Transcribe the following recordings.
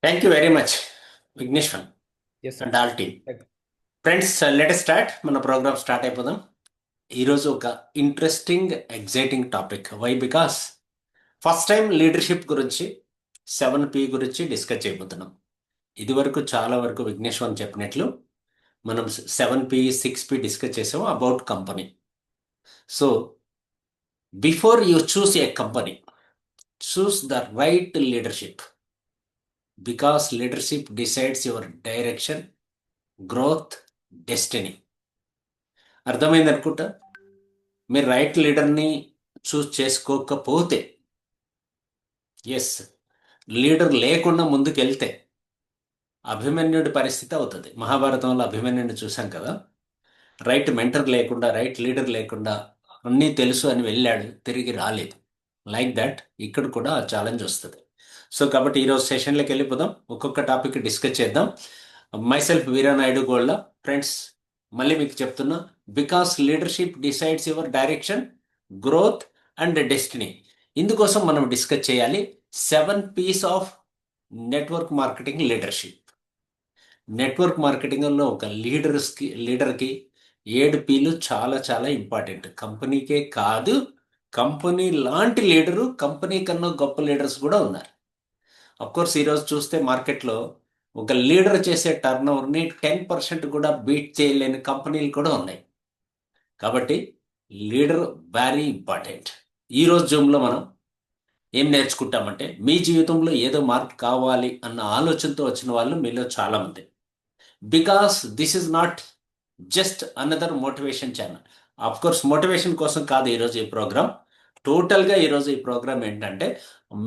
Thank you very much Vigneshwar S sir. And all team. Friends, let us start. మన program start అయిపోదాం. ఈరోజు ఒక interesting exciting topic. Why? Because first time leadership గురించి 7P గురించి discuss చేయబోతున్నాం. ఇదివరకు చాలా వరకు విఘ్నేశ్వర్ చెప్పినట్లు మనం 7P 6P డిస్కస్ చేసాము about company. So before you choose A company, choose the right leadership, because leadership decides your direction, growth, destiny. అర్థమైంది అనుకుంటా. మీరు రైట్ లీడర్ని చూస్ చేసుకోకపోతే, ఎస్, లీడర్ లేకుండా ముందుకెళ్తే అభిమన్యుడి పరిస్థితి అవుతుంది. మహాభారతంలో అభిమన్యుడిని చూసాం కదా. రైట్ మెంటర్ లేకుండా, రైట్ లీడర్ లేకుండా అన్నీ తెలుసు అని వెళ్ళాడు, తిరిగి రాలేదు. లైక్ దట్ ఇక్కడ కూడా ఛాలెంజ్ వస్తుంది. సో కాబట్టి ఈరోజు సెషన్లోకి వెళ్ళిపోదాం, ఒక్కొక్క టాపిక్ డిస్కస్ చేద్దాం. Myself Veeranaidu gold. ఫ్రెండ్స్, మళ్ళీ మీకు చెప్తున్నా, because leadership decides your direction, growth and destiny. ఇందుకోసం మనం డిస్కస్ చేయాలి 7Ps of network marketing leadership. Network మార్కెటింగ్లో ఒక లీడర్కి 7Pలు చాలా చాలా ఇంపార్టెంట్. కంపెనీకే కాదు, కంపెనీ లాంటి లీడరు, కంపెనీ కన్నా గొప్ప లీడర్స్ కూడా ఉన్నారు. కోర్స్ ఈరోజు చూస్తే మార్కెట్లో ఒక లీడర్ చేసే టర్న్ ఓవర్ని 10% కూడా బీట్ చేయలేని కంపెనీలు కూడా ఉన్నాయి. కాబట్టి లీడర్ వెరీ ఇంపార్టెంట్. ఈరోజు జూమ్లో మనం ఏం నేర్చుకుంటామంటే, మీ జీవితంలో ఏదో మార్పు కావాలి అన్న ఆలోచనతో వచ్చిన వాళ్ళు మీలో చాలామంది. Because this is not just another motivation channel. Course motivation కోసం కాదు ఈరోజు ఈ ప్రోగ్రామ్. టోటల్గా ఈరోజు ఈ ప్రోగ్రామ్ ఏంటంటే,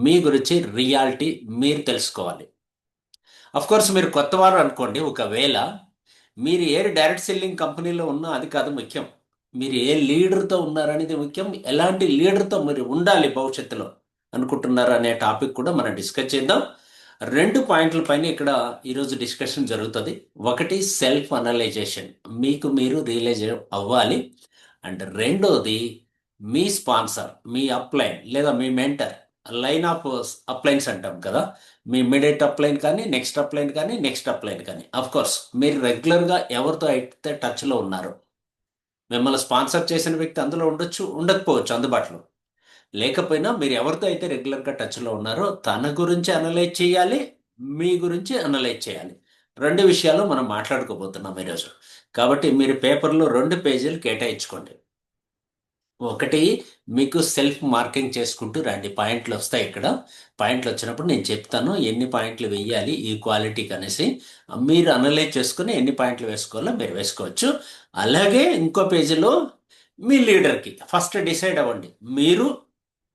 మీ గురించి రియాలిటీ మీరు తెలుసుకోవాలి. కోర్స్ మీరు కొత్తవారు అనుకోండి, ఒకవేళ మీరు ఏ డైరెక్ట్ సెల్లింగ్ కంపెనీలో ఉన్నా అది కాదు ముఖ్యం. మీరు ఏ లీడర్తో ఉన్నారనేది ముఖ్యం. ఎలాంటి లీడర్తో మీరు ఉండాలి భవిష్యత్తులో అనుకుంటున్నారు అనే టాపిక్ కూడా మనం డిస్కస్ చేద్దాం. 2 పాయింట్ల పైన ఇక్కడ ఈరోజు డిస్కషన్ జరుగుతుంది. ఒకటి సెల్ఫ్ అనలైజేషన్, మీకు మీరు రియలైజ్ అవ్వాలి. అండ్ రెండోది మీ స్పాన్సర్, మీ అప్లైన్ లేదా మీ మెంటర్, లైన్ ఆఫ్ అప్లైన్స్ అంటాం కదా. మీ ఇమ్మీడియట్ అప్లైన్ కానీ, నెక్స్ట్ అప్లైన్ కానీ, నెక్స్ట్ అప్లైన్ కానీ. కోర్స్ మీరు రెగ్యులర్గా ఎవరితో అయితే టచ్లో ఉన్నారు, మిమ్మల్ని స్పాన్సర్ చేసిన వ్యక్తి అందులో ఉండొచ్చు, ఉండకపోవచ్చు, అందుబాటులో లేకపోయినా మీరు ఎవరితో అయితే రెగ్యులర్గా టచ్లో ఉన్నారో తన గురించి అనలైజ్ చేయాలి, మీ గురించి అనలైజ్ చేయాలి. 2 విషయాలు మనం మాట్లాడుకోబోతున్నాం ఈరోజు. కాబట్టి మీరు పేపర్లో 2 పేజీలు కేటాయించుకోండి. ఒకటి, మీకు సెల్ఫ్ మార్కింగ్ చేసుకుంటూ రండి. పాయింట్లు వస్తాయి ఇక్కడ. పాయింట్లు వచ్చినప్పుడు నేను చెప్తాను ఎన్ని పాయింట్లు వేయాలి ఈ క్వాలిటీకి అనేసి. మీరు అనలైజ్ చేసుకుని ఎన్ని పాయింట్లు వేసుకోవాలో మీరు వేసుకోవచ్చు. అలాగే ఇంకో పేజీలో మీ లీడర్కి ఫస్ట్ డిసైడ్ అవ్వండి. మీరు,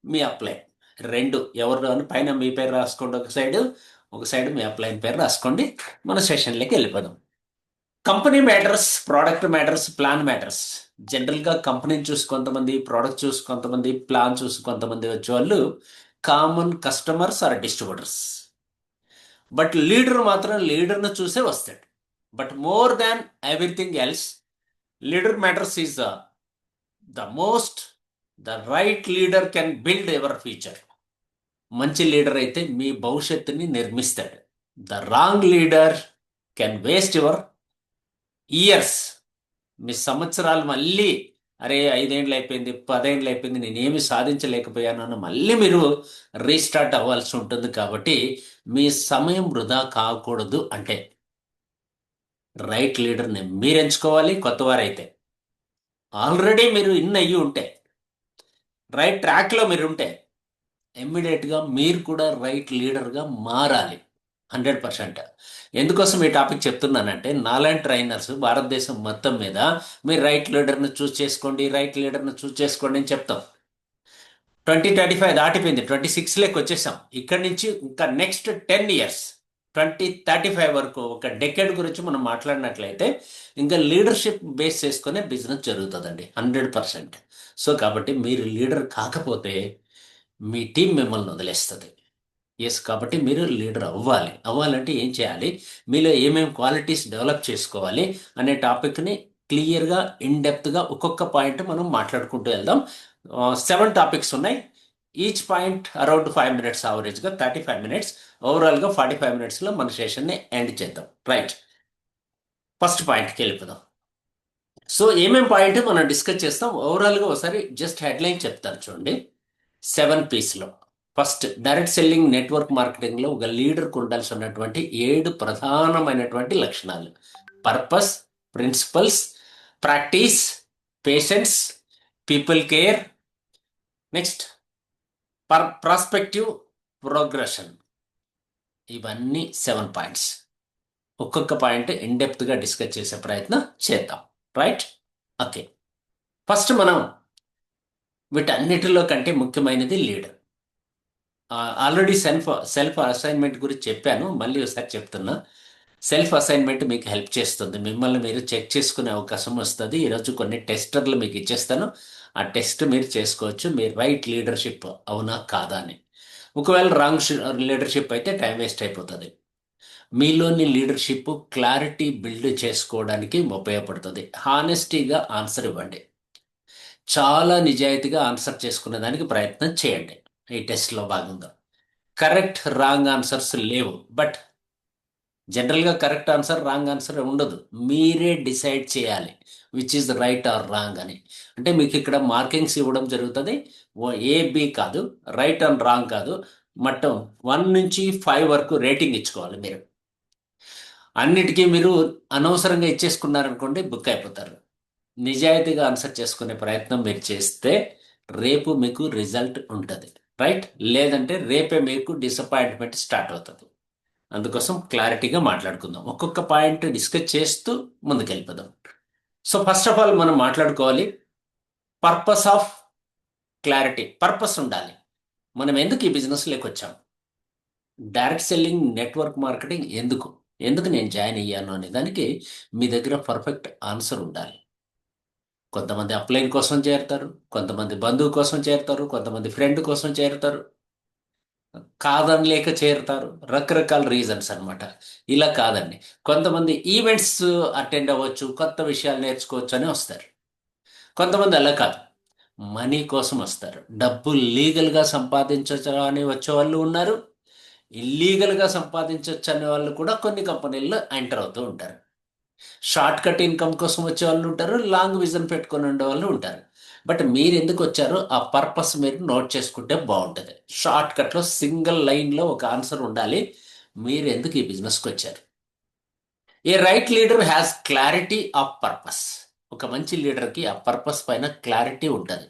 మీ అప్లైన్, రెండు ఎవరు అని పైన మీ పేరు రాసుకోండి ఒక సైడ్ మీ అప్లైన్ పేరు రాసుకోండి. మన సెషన్లోకి వెళ్ళిపోదాం. Company matters, product matters, plan matters. జనరల్గా కంపెనీని చూసి కొంతమంది, ప్రోడక్ట్ చూసి కొంతమంది, ప్లాన్ చూసి కొంతమంది వచ్చేవాళ్ళు common customers or distributors. But leader మాత్రం లీడర్ను చూసే వస్తాడు. But more than everything else, leader matters is the most. The right leader can build your future. మంచి లీడర్ అయితే మీ భవిష్యత్తుని నిర్మిస్తాడు. The wrong leader can waste your years. మీ సంవత్సరాలు మళ్ళీ, అరే 5 ఏళ్ళు అయిపోయింది, 10 ఏళ్ళు అయిపోయింది, నేనేమి సాధించలేకపోయాను అని మళ్ళీ మీరు రీస్టార్ట్ అవ్వాల్సి ఉంటుంది. కాబట్టి మీ సమయం వృధా కాకూడదు అంటే రైట్ లీడర్ని మీరు ఎంచుకోవాలి. కొత్తవారైతే ఆల్రెడీ మీరు ఇన్ అయ్యి ఉంటే, రైట్ ట్రాక్లో మీరు ఉంటే, ఇమ్మీడియట్గా మీరు కూడా రైట్ లీడర్గా మారాలి 100%. ఎందుకోసం ఈ టాపిక్ చెప్తున్నానంటే, నాలాంటి ట్రైనర్స్ భారతదేశం మొత్తం మీద మీరు రైట్ లీడర్ని చూస్ చేసుకోండి, రైట్ లీడర్ని చూస్ చేసుకోండి అని చెప్తాం. 2035 దాటిపోయింది, 26లోకి వచ్చేసాం. ఇక్కడి నుంచి ఇంకా నెక్స్ట్ 10 years, 2035 వరకు ఒక డెకేడ్ గురించి మనం మాట్లాడినట్లయితే ఇంకా లీడర్షిప్ బేస్ చేసుకునే బిజినెస్ జరుగుతుందండి 100%. సో కాబట్టి మీరు లీడర్ కాకపోతే మీ టీం మిమ్మల్ని వదిలేస్తుంది. ఎస్, కాబట్టి మీరు లీడర్ అవ్వాలంటే ఏం చేయాలి, మీలో ఏమేమి క్వాలిటీస్ డెవలప్ చేసుకోవాలి అనే టాపిక్ని క్లియర్గా, ఇన్డెప్త్గా ఒక్కొక్క పాయింట్ మనం మాట్లాడుకుంటూ వెళ్దాం. 7 టాపిక్స్ ఉన్నాయి. ఈచ్ పాయింట్ అరౌండ్ 5 మినిట్స్, యావరేజ్గా 35 మినిట్స్. ఓవరాల్గా 45 మినిట్స్లో మన సెషన్ని ఎండ్ చేద్దాం. రైట్, ఫస్ట్ పాయింట్కి వెళ్ళిపోదాం. సో ఏమేం పాయింట్ మనం డిస్కస్ చేస్తాం ఓవరాల్గా ఒకసారి జస్ట్ హెడ్లైన్ చెప్తాను చూడండి. 7 P's లో ఫస్ట్, డైరెక్ట్ సెల్లింగ్ నెట్వర్క్ మార్కెటింగ్లో ఒక లీడర్కు ఉండాల్సి ఉన్నటువంటి 7 ప్రధానమైనటువంటి లక్షణాలు: purpose, principles, practice, patience, people care, next prospective, progression. ఇవన్నీ 7 పాయింట్స్. ఒక్కొక్క పాయింట్ గా డిస్కస్ చేసే ప్రయత్నం చేద్దాం. Right, okay. ఫస్ట్ మనం వీటన్నిటిలో కంటే ముఖ్యమైనది లీడర్. ఆల్రెడీ సెల్ఫ్ అసైన్మెంట్ గురించి చెప్పాను, మళ్ళీ ఒకసారి చెప్తున్నా. సెల్ఫ్ అసైన్మెంట్ మీకు హెల్ప్ చేస్తుంది, మిమ్మల్ని మీరు చెక్ చేసుకునే అవకాశం వస్తుంది. ఈరోజు కొన్ని టెస్టర్లు మీకు ఇచ్చేస్తాను, ఆ టెస్ట్ మీరు చేసుకోవచ్చు, మీరు రైట్ లీడర్షిప్ అవునా కాదా అని. ఒకవేళ రాంగ్ లీడర్షిప్ అయితే టైం వేస్ట్ అయిపోతుంది. మీలోని లీడర్షిప్ క్లారిటీ బిల్డ్ చేసుకోవడానికి ఉపయోగపడుతుంది. హానెస్టీగా ఆన్సర్ ఇవ్వండి, చాలా నిజాయితీగా ఆన్సర్ చేసుకునే దానికి ప్రయత్నం చేయండి. ఈ టెస్ట్లో భాగంగా కరెక్ట్ రాంగ్ ఆన్సర్స్ లేవు, బట్ జనరల్గా కరెక్ట్ ఆన్సర్ రాంగ్ ఆన్సర్ ఉండదు. మీరే డిసైడ్ చేయాలి which is right are wrong అని. అంటే మీకు ఇక్కడ మార్కింగ్స్ ఇవ్వడం జరుగుతుంది. ఏ బి కాదు, రైట్ అండ్ రాంగ్ కాదు, మొత్తం 1 నుంచి 5 వరకు రేటింగ్ ఇచ్చుకోవాలి మీరు. అన్నిటికీ మీరు అనవసరంగా ఇచ్చేసుకున్నారనుకోండి, బుక్ అయిపోతారు. నిజాయితీగా ఆన్సర్ చేసుకునే ప్రయత్నం మీరు చేస్తే రేపు మీకు రిజల్ట్ ఉంటుంది. రైట్, లేదంటే రేపే మీకు డిసప్పాయింట్మెంట్ స్టార్ట్ అవుతుంది. అందుకోసం క్లారిటీగా మాట్లాడుకుందాం, ఒక్కొక్క పాయింట్ డిస్కస్ చేస్తూ ముందుకెళ్ళిపోదాం. సో ఫస్ట్ ఆఫ్ ఆల్ మనం మాట్లాడుకోవాలి పర్పస్ ఆఫ్ క్లారిటీ. పర్పస్ ఉండాలి. మనం ఎందుకు ఈ బిజినెస్లోకి వచ్చాం? డైరెక్ట్ సెల్లింగ్ నెట్వర్క్ మార్కెటింగ్ ఎందుకు ఎందుకు నేను జాయిన్ అయ్యాను అనే దానికి మీ దగ్గర పర్ఫెక్ట్ ఆన్సర్ ఉండాలి. కొంతమంది అప్లైన్ కోసం చేరుతారు, కొంతమంది బంధువు కోసం చేరుతారు, కొంతమంది ఫ్రెండ్ కోసం చేరుతారు, కాదని లేక చేరుతారు. రకరకాల రీజన్స్ అన్నమాట. ఇలా కాదండి, కొంతమంది ఈవెంట్స్ అటెండ్ అవ్వచ్చు, కొత్త విషయాలు నేర్చుకోవచ్చు అని వస్తారు. కొంతమంది అలా కాదు, మనీ కోసం వస్తారు. డబ్బు లీగల్గా సంపాదించవచ్చు అని వచ్చే వాళ్ళు ఉన్నారు, ఇల్లీగల్గా సంపాదించవచ్చు అనే వాళ్ళు కూడా కొన్ని కంపెనీల్లో ఎంటర్ అవుతూ ఉంటారు. షార్ట్ కట్ ఇన్కమ్ కోసం వచ్చే వాళ్ళు ఉంటారు, లాంగ్ విజన్ పెట్టుకొని ఉండే వాళ్ళు ఉంటారు. బట్ మీరు ఎందుకు వచ్చారో ఆ పర్పస్ మీరు నోట్ చేసుకుంటే బాగుంటుంది. షార్ట్ కట్లో సింగిల్ లైన్లో ఒక ఆన్సర్ ఉండాలి, మీరు ఎందుకు ఈ బిజినెస్కి వచ్చారు. A right leader has clarity of purpose. ఒక మంచి లీడర్కి ఆ పర్పస్ పైన క్లారిటీ ఉంటుంది.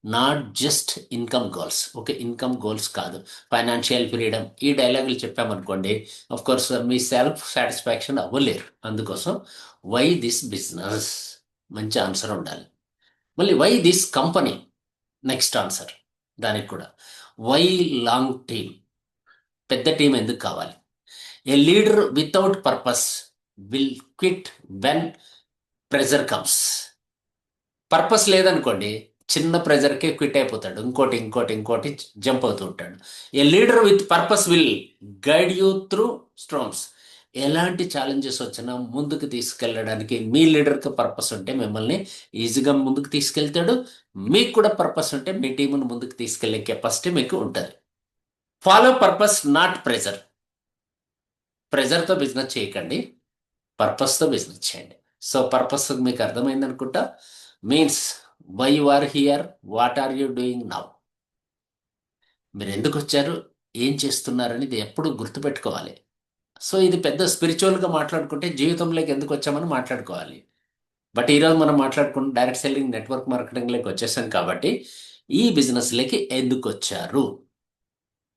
Not just income goals. Okay, income goals కాదు, ఫైనాన్షియల్ ఫ్రీడమ్. ఈ డైలాగులు చెప్పామనుకోండి, అఫ్ కోర్స్ మీ సెల్ఫ్ సాటిస్ఫాక్షన్ అవ్వలేరు. అందుకోసం వై దిస్ బిజినెస్, మంచి ఆన్సర్ ఉండాలి. మళ్ళీ why this company, next answer దానికి కూడా. వై లాంగ్ టీమ్, పెద్ద టీం ఎందుకు కావాలి. A leader without purpose will quit when pressure comes. Purpose లేదనుకోండి, చిన్న ప్రెజర్కే క్విట్ అయిపోతాడు, ఇంకోటి ఇంకోటి ఇంకోటి జంప్ అవుతూ ఉంటాడు. A leader with purpose will guide you through storms. ఎలాంటి ఛాలెంజెస్ వచ్చినా ముందుకు తీసుకెళ్ళడానికి మీ లీడర్కి పర్పస్ ఉంటే మిమ్మల్ని ఈజీగా ముందుకు తీసుకెళ్తాడు. మీకు కూడా పర్పస్ ఉంటే మీ టీమును ముందుకు తీసుకెళ్లే కెపాసిటీ మీకు ఉంటుంది. Follow purpose, not pressure. ప్రెజర్తో బిజినెస్ చేయకండి, పర్పస్తో బిజినెస్ చేయండి. సో పర్పస్ మీకు అర్థమైంది అనుకుంటా. Means why you are here, what are you doing now. మీరు ఎందుకు వచ్చారు, ఏం చేస్తున్నారని ఇది ఎప్పుడు గుర్తుపెట్టుకోవాలి. సో ఇది పెద్ద స్పిరిచువల్గా మాట్లాడుకుంటే జీవితంలోకి ఎందుకు వచ్చామని మాట్లాడుకోవాలి. బట్ ఈరోజు మనం మాట్లాడుకుంటే డైరెక్ట్ సెల్లింగ్ నెట్వర్క్ మార్కెటింగ్లోకి వచ్చేసాం కాబట్టి ఈ బిజినెస్లోకి ఎందుకు వచ్చారు,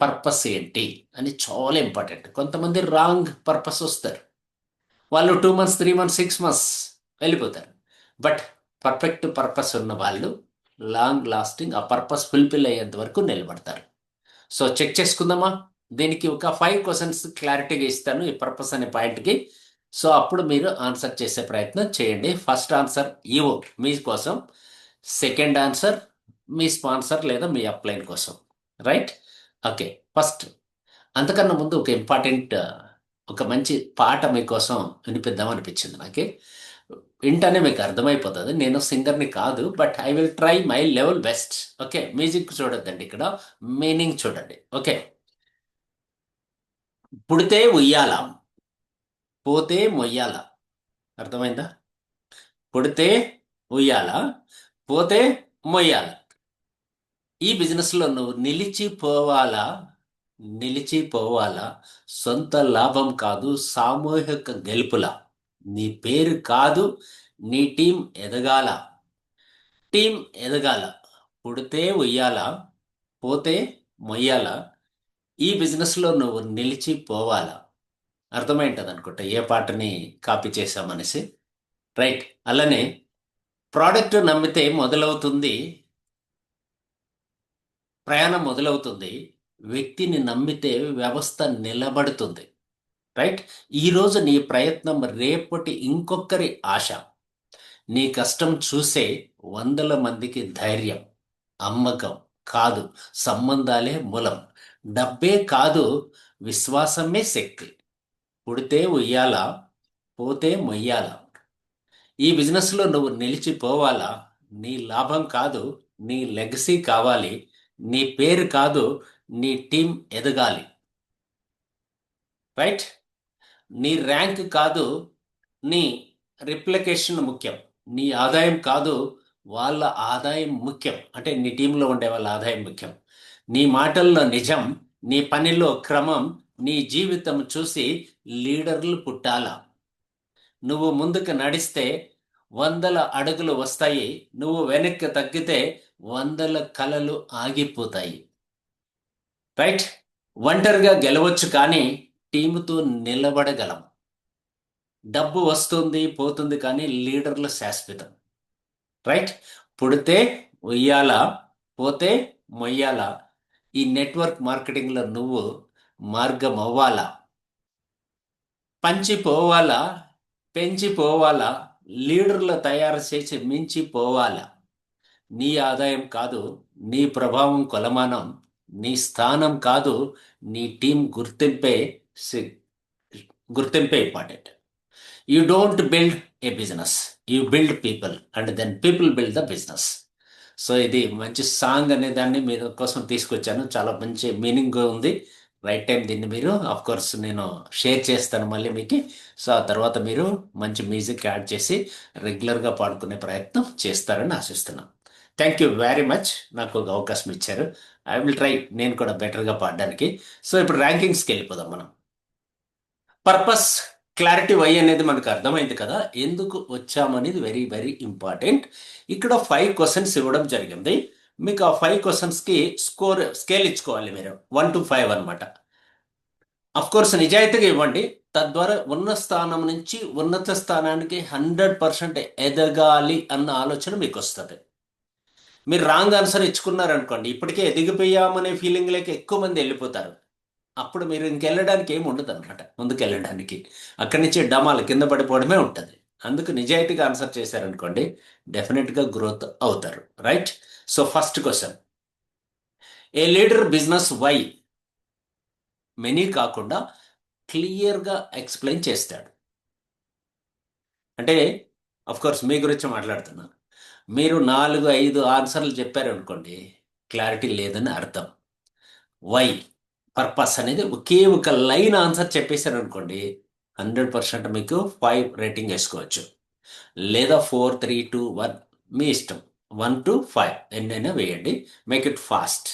పర్పస్ ఏంటి అని చాలా ఇంపార్టెంట్. కొంతమంది రాంగ్ పర్పస్ వస్తారు, వాళ్ళు 2 మంత్స్ 3 మంత్స్ 6 మంత్స్ వెళ్ళిపోతారు. బట్ పర్ఫెక్ట్ పర్పస్ ఉన్న వాళ్ళు లాంగ్ లాస్టింగ్ ఆ పర్పస్ ఫుల్ఫిల్ అయ్యేంత వరకు నిలబడతారు. సో చెక్ చేసుకుందామా. దీనికి ఒక 5 క్వశ్చన్స్ క్లారిటీగా ఇస్తాను ఈ పర్పస్ అనే పాయింట్కి. సో అప్పుడు మీరు ఆన్సర్ చేసే ప్రయత్నం చేయండి. ఫస్ట్ ఆన్సర్ ఈవో మీ కోసం, సెకండ్ ఆన్సర్ మీ స్పాన్సర్ లేదా మీ అప్లైన్ కోసం. Right, okay. ఫస్ట్, అంతకన్నా ముందు ఒక ఇంపార్టెంట్, ఒక మంచి పాట మీకోసం వినిపిద్దాం అనిపించింది నాకు. వింటనే మీకు అర్థమైపోతుంది. నేను సింగర్ని కాదు, but I will try my level best. Okay, music చూడొద్దండి, ఇక్కడ మీనింగ్ చూడండి. ఓకే, పుడితే ఉయ్యాల, పోతే మొయ్యాల. అర్థమైందా? పుడితే ఉయ్యాల, పోతే మొయ్యాల. ఈ బిజినెస్లో నువ్వు నిలిచిపోవాలా, నిలిచిపోవాలా. సొంత లాభం కాదు, సామూహిక గెలుపులా. నీ పేరు కాదు, నీ టీం ఎదగాల. టీం ఎదగాల. పుడితే ఉయ్యాల, పోతే మొయ్యాల. ఈ బిజినెస్లో నువ్వు నిలిచిపోవాలా. అర్థమైంటది అనుకుంటా ఏ పాటని కాపీ చేశామనేసి. రైట్. అలానే ప్రోడక్ట్ నమ్మితే మొదలవుతుంది ప్రయాణం మొదలవుతుంది. వ్యక్తిని నమ్మితే వ్యవస్థ నిలబడుతుంది. రైట్. ఈరోజు నీ ప్రయత్నం రేపటి ఇంకొకరి ఆశ. నీ కష్టం చూసే వందల మందికి ధైర్యం. అమ్మకం కాదు, సంబంధాలే మూలం. డబ్బే కాదు, విశ్వాసమే శక్తి. పుడితే ఉయ్యాల, పోతే మొయ్యాల. ఈ బిజినెస్లో నువ్వు నిలిచిపోవాలా. నీ లాభం కాదు, నీ లెగసీ కావాలి. నీ పేరు కాదు, నీ టీం ఎదగాలి. రైట్. నీ ర్యాంక్ కాదు, నీ రిప్లికేషన్ ముఖ్యం. నీ ఆదాయం కాదు, వాళ్ళ ఆదాయం ముఖ్యం. అంటే నీ టీంలో ఉండే వాళ్ళ ఆదాయం ముఖ్యం. నీ మాటల్లో నిజం, నీ పనిలో క్రమం, నీ జీవితం చూసి లీడర్లు పుట్టాలా. నువ్వు ముందుకు నడిస్తే వందల అడుగులు వస్తాయి. నువ్వు వెనక్కి తగ్గితే వందల కలలు ఆగిపోతాయి. రైట్. ఒంటరిగా గెలవచ్చు, కానీ టీముతో నిలబడగలం. డబ్బు వస్తుంది పోతుంది, కానీ లీడర్లు శాశ్వతం. రైట్. పుడితే ఉయ్యాల, పోతే మొయ్యాల. ఈ నెట్వర్క్ మార్కెటింగ్లో నువ్వు మార్గం అవ్వాలా. పంచిపోవాలా, పెంచిపోవాలా. లీడర్లు తయారు చేసి మించిపోవాలా. నీ ఆదాయం కాదు, నీ ప్రభావం కొలమానం. నీ స్థానం కాదు, నీ టీం సి- గుర్తింపే important. You don't build a business, you build people, and then people build the business. So ఇది మంచి సాంగ్ అనే దాన్ని మీరు కోసం తీసుకొచ్చాను. చాలా మంచి మీనింగ్ ఉంది. రైట్ టైం దీన్ని మీరు కోర్స్ నేను షేర్ చేస్తాను మళ్ళీ మీకు. సో ఆ తర్వాత మీరు మంచి మ్యూజిక్ యాడ్ చేసి రెగ్యులర్గా పాడుకునే ప్రయత్నం చేస్తారని ఆశిస్తున్నాను. థ్యాంక్ యూ వెరీ మచ్, నాకు ఒక అవకాశం ఇచ్చారు. ఐ విల్ ట్రై నేను కూడా బెటర్గా పాడడానికి. సో ఇప్పుడు ర్యాంకింగ్స్కి వెళ్ళిపోదాం మనం. పర్పస్, క్లారిటీ, వై అనేది మనకు అర్థమైంది కదా. ఎందుకు వచ్చామనేది వెరీ వెరీ ఇంపార్టెంట్. ఇక్కడ 5 క్వశ్చన్స్ ఇవ్వడం జరిగింది. మీకు ఆ 5 క్వశ్చన్స్కి స్కేల్ ఇచ్చుకోవాలి మీరు, 1 to 5 అనమాట. కోర్స్ నిజాయితీగా ఇవ్వండి. తద్వారా ఉన్న స్థానం నుంచి ఉన్నత స్థానానికి 100% ఎదగాలి అన్న ఆలోచన మీకు వస్తుంది. మీరు రాంగ్ ఆన్సర్ ఇచ్చుకున్నారనుకోండి, ఇప్పటికే ఎదిగిపోయామనే ఫీలింగ్ లేక ఎక్కువ మంది వెళ్ళిపోతారు. అప్పుడు మీరు ఇంకెళ్ళడానికి ఏమి ఉండదు అనమాట. ముందుకు వెళ్ళడానికి అక్కడి నుంచి డమాలు కింద పడిపోవడమే ఉంటుంది. అందుకు నిజాయితీగా ఆన్సర్ చేశారనుకోండి, డెఫినెట్గా గ్రోత్ అవుతారు. Right. So first question, a leader business why many కాకుండా క్లియర్గా ఎక్స్ప్లెయిన్ చేస్తాడు. అంటే కోర్స్ మీ గురించి మాట్లాడుతున్నాను. మీరు 4-5 ఆన్సర్లు చెప్పారనుకోండి, క్లారిటీ లేదని అర్థం. వై, పర్పస్ అనేది ఒకే ఒక లైన్ ఆన్సర్ చెప్పేశారు అనుకోండి, 100% మీకు 5 రేటింగ్ వేసుకోవచ్చు. లేదా 4, 3, 2, 1 మీ ఇష్టం. 1 to 5 ఎన్నైనా వేయండి. Make it fast.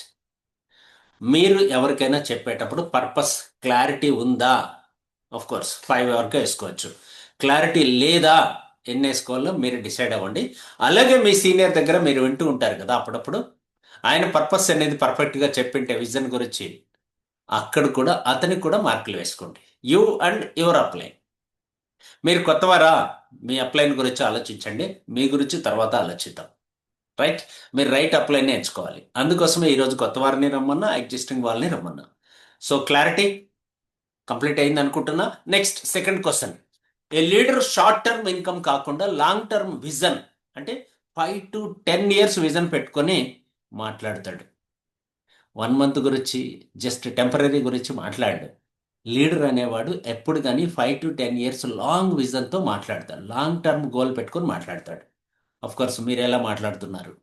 మీరు ఎవరికైనా చెప్పేటప్పుడు పర్పస్ క్లారిటీ ఉందా, కోర్స్ 5 వరకు వేసుకోవచ్చు. క్లారిటీ లేదా, ఎన్ని వేసుకోవాలో మీరు డిసైడ్ అవ్వండి. అలాగే మీ సీనియర్ దగ్గర మీరు వింటూ ఉంటారు కదా అప్పుడప్పుడు, ఆయన పర్పస్ అనేది పర్ఫెక్ట్గా చెప్పింటే విజన్ గురించి, అక్కడ కూడా అతనికి కూడా మార్కులు వేసుకోండి. You and your upline. మీరు కొత్తవారా, మీ అప్లైన్ గురించి ఆలోచించండి, మీ గురించి తర్వాత ఆలోచిద్దాం. రైట్. మీరు రైట్ అప్లైన్ ఎంచుకోవాలి. అందుకోసమే ఈరోజు కొత్త వారిని రమ్మన్నా, ఎగ్జిస్టింగ్ వాళ్ళని రమ్మన్నా. సో క్లారిటీ కంప్లీట్ అయింది అనుకుంటున్నా. Next second question, a leader short term income కాకుండా లాంగ్ టర్మ్ విజన్, అంటే 5 to 10 years విజన్ పెట్టుకొని మాట్లాడతాడు. 1 month గురించి, జస్ట్ టెంపరీ గురించి మాట్లాడు. లీడర్ అనేవాడు ఎప్పుడు కానీ 5 to 10 years లాంగ్ విజన్తో మాట్లాడతాడు, లాంగ్ టర్మ్ గోల్ పెట్టుకొని మాట్లాడతాడు. అఫ్ కోర్స్ మీరు ఎలా మాట్లాడుతున్నారు,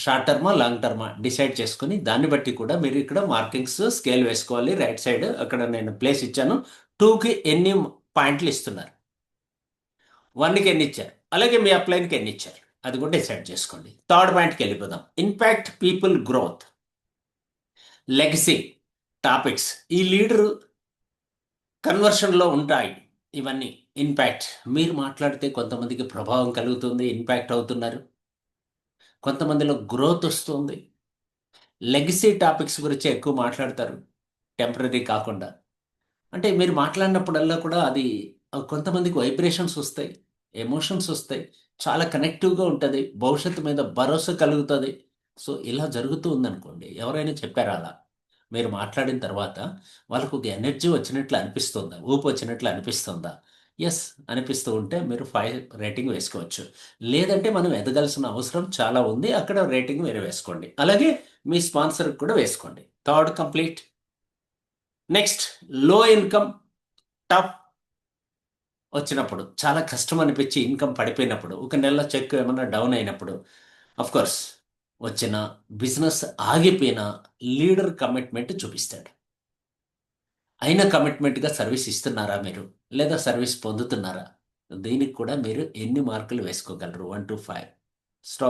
షార్ట్ టర్మా లాంగ్ టర్మా డిసైడ్ చేసుకుని దాన్ని బట్టి కూడా మీరు ఇక్కడ మార్కింగ్స్ స్కేల్ వేసుకోవాలి. రైట్ సైడ్ అక్కడ నేను ప్లేస్ ఇచ్చాను. 2కి ఎన్ని పాయింట్లు ఇస్తున్నారు, 1కి ఎన్ని ఇచ్చారు, అలాగే మీ అప్లైన్కి ఎన్ని ఇచ్చారు, అది కూడా డిసైడ్ చేసుకోండి. థర్డ్ పాయింట్కి వెళ్ళిపోదాం. Impact people growth, legacy topics. ఈ లీడర్ కన్వర్షన్లో ఉంటాయి ఇవన్నీ. ఇంపాక్ట్, మీరు మాట్లాడితే కొంతమందికి ప్రభావం కలుగుతుంది, ఇంపాక్ట్ అవుతున్నారు, కొంతమందిలో గ్రోత్ వస్తుంది. లెగసీ టాపిక్స్ గురించి ఎక్కువ మాట్లాడతారు, టెంపరీ కాకుండా. అంటే మీరు మాట్లాడినప్పుడల్లా కూడా అది కొంతమందికి వైబ్రేషన్స్ వస్తాయి, ఎమోషన్స్ వస్తాయి, చాలా కనెక్టివ్గా ఉంటుంది, భవిష్యత్తు మీద భరోసా కలుగుతుంది. సో ఇలా జరుగుతూ ఉందనుకోండి, ఎవరైనా చెప్పారా అలా మీరు మాట్లాడిన తర్వాత వాళ్ళకు ఒక ఎనర్జీ వచ్చినట్లు అనిపిస్తుందా, ఊపు వచ్చినట్లు అనిపిస్తుందా? ఎస్ అనిపిస్తూ ఉంటే మీరు 5 రేటింగ్ వేసుకోవచ్చు. లేదంటే మనం ఎదగాల్సిన అవసరం చాలా ఉంది, అక్కడ రేటింగ్ వేరే వేసుకోండి. అలాగే మీ స్పాన్సర్కి కూడా వేసుకోండి. Third complete. నెక్స్ట్, లో ఇన్కమ్ టఫ్ వచ్చినప్పుడు, చాలా కష్టం అనిపించి ఇన్కమ్ పడిపోయినప్పుడు, ఒక నెల చెక్ ఏమన్నా డౌన్ అయినప్పుడు, అఫ్ కోర్స్ వచ్చిన బిజినెస్ ఆగిపోయిన లీడర్ కమిట్మెంట్ చూపిస్తాడు. అయిన కమిట్మెంట్గా సర్వీస్ ఇస్తున్నారా మీరు, లేదా సర్వీస్ పొందుతున్నారా? దీనికి కూడా మీరు ఎన్ని మార్కులు వేసుకోగలరు? 1 to 5 స్టా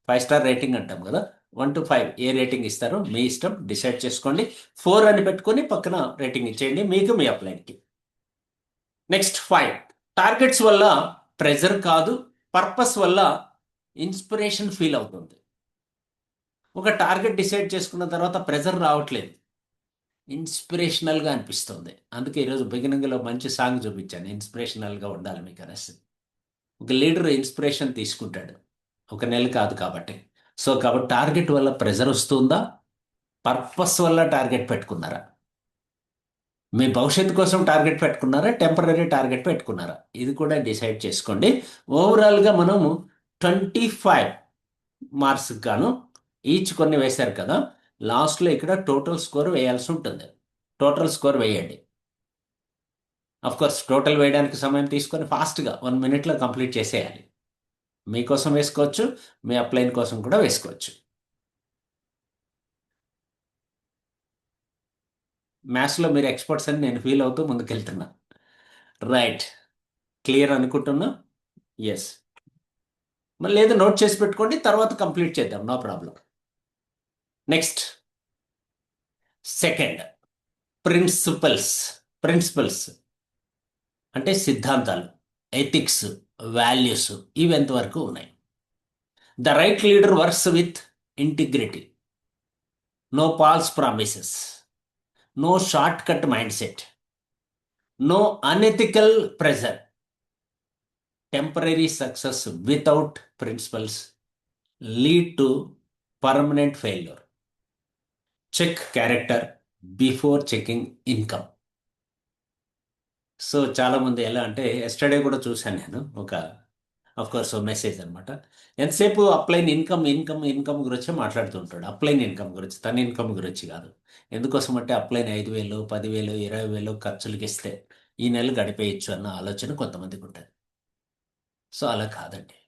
5 స్టార్ రేటింగ్ అంటాం కదా. 1 to 5 ఏ రేటింగ్ ఇస్తారో మీ ఇష్టం, డిసైడ్ చేసుకోండి. 4 అని పెట్టుకొని పక్కన రేటింగ్ ఇచ్చేయండి మీకు, మీ అప్లైన్కి. నెక్స్ట్ 5, టార్గెట్స్ వల్ల ప్రెజర్ కాదు, పర్పస్ వల్ల ఇన్స్పిరేషన్ ఫీల్ అవుతుంది. ఒక టార్గెట్ డిసైడ్ చేసుకున్న తర్వాత ప్రెజర్ రావట్లేదు, ఇన్స్పిరేషనల్గా అనిపిస్తుంది. అందుకే ఈరోజు బిగినింగ్లో మంచి సాంగ్ చూపించాను, ఇన్స్పిరేషనల్గా ఉండాలి మీకు అనేసి. ఒక లీడర్ ఇన్స్పిరేషన్ తీసుకుంటాడు, ఒక నెల కాదు కాబట్టి. సో కాబట్టి టార్గెట్ వల్ల ప్రెజర్ వస్తుందా, పర్పస్ వల్ల టార్గెట్ పెట్టుకున్నారా? మీ భవిష్యత్తు కోసం టార్గెట్ పెట్టుకున్నారా, టెంపరీ టార్గెట్ పెట్టుకున్నారా? ఇది కూడా డిసైడ్ చేసుకోండి. ఓవరాల్గా మనము 25 మార్క్స్ గాను ఈచ్ కొన్ని వేశారు కదా, లాస్ట్లో ఇక్కడ టోటల్ స్కోర్ వేయాల్సి ఉంటుంది. టోటల్ స్కోర్ వేయండి. అఫ్ కోర్స్ టోటల్ వేయడానికి సమయం తీసుకొని ఫాస్ట్గా 1 minute కంప్లీట్ చేసేయాలి. మీకోసం వేసుకోవచ్చు, మీ అప్లైన్ కోసం కూడా వేసుకోవచ్చు. మ్యాథ్స్లో మీరు ఎక్స్పర్ట్స్ అని నేను ఫీల్ అవుతూ ముందుకెళ్తున్నా. రైట్, క్లియర్ అనుకుంటున్నా. ఎస్, మరి లేదు నోట్ చేసి పెట్టుకోండి, తర్వాత కంప్లీట్ చేద్దాం, no problem. Next, second, principles. Principles అంటే సిద్ధాంతాలు, ఎథిక్స్, వాల్యూస్, ఇవి ఎంతవరకు ఉన్నాయి? The right leader works with integrity, no false promises, no short cut mind set, no unethical pressure, temporary success without principles lead to permanent failure, check character before checking income. So చాలామంది ఎలా అంటే, yesterday కూడా చూశాను నేను ఒక, of course message అనమాట. ఎంతసేపు upline income income income గురించి మాట్లాడుతుంటాడు, అప్లైన్ ఇన్కమ్ గురించి, తన ఇన్కమ్ గురించి కాదు. ఎందుకోసం అంటే అప్లైన్ 5,000 10,000 20,000 ఖర్చులకి ఇస్తే ఈ నెల గడిపేయచ్చు అన్న ఆలోచన కొంతమందికి ఉంటుంది. సో అలా కాదండి.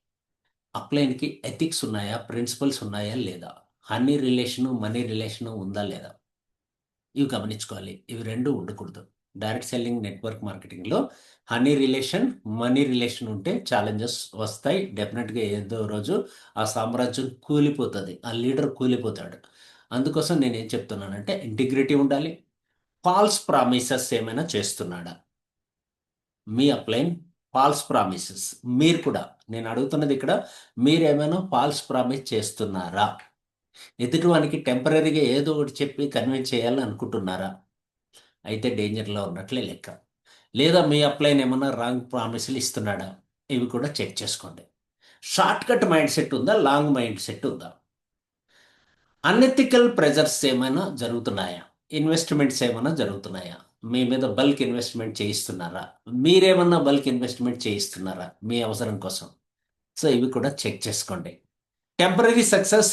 అప్లైన్కి ఎథిక్స్ ఉన్నాయా, ప్రిన్సిపల్స్ ఉన్నాయా లేదా, హనీ రిలేషను మనీ రిలేషను ఉందా లేదా, ఇవి గమనించుకోవాలి. ఇవి రెండు ఉండకూడదు. డైరెక్ట్ సెల్లింగ్, నెట్వర్క్ మార్కెటింగ్లో హనీ రిలేషన్, మనీ రిలేషన్ ఉంటే ఛాలెంజెస్ వస్తాయి డెఫినెట్గా. ఏదో రోజు ఆ సామ్రాజ్యం కూలిపోతుంది, ఆ లీడర్ కూలిపోతాడు. అందుకోసం నేను ఏం చెప్తున్నానంటే, ఇంటిగ్రిటీ ఉండాలి. ఫాల్స్ ప్రామిసెస్ ఏమైనా చేస్తున్నాడా మీ అప్లైన్? ఫాల్స్ ప్రామిసెస్ మీరు కూడా, నేను అడుగుతున్నది ఇక్కడ, మీరేమైనా ఫాల్స్ ప్రామిస్ చేస్తున్నారా? ఎదుటివానికి టెంపరీగా ఏదో ఒకటి చెప్పి కన్విన్స్ చేయాలని అనుకుంటున్నారా? అయితే డేంజర్లో ఉన్నట్లే లెక్క. లేదా మీ అప్లైన్ ఏమన్నా రాంగ్ ప్రామిస్లు ఇస్తున్నాడా? ఇవి కూడా చెక్ చేసుకోండి. షార్ట్ కట్ మైండ్ సెట్ ఉందా, లాంగ్ మైండ్ సెట్ ఉందా? అన్ఎథికల్ ప్రెజర్స్ ఏమైనా జరుగుతున్నాయా? ఇన్వెస్ట్మెంట్స్ ఏమైనా జరుగుతున్నాయా? మీ మీద బల్క్ ఇన్వెస్ట్మెంట్ చేయిస్తున్నారా? మీరేమన్నా బల్క్ ఇన్వెస్ట్మెంట్ చేయిస్తున్నారా మీ అవసరం కోసం? సో ఇవి కూడా చెక్ చేసుకోండి. టెంపరీ సక్సెస్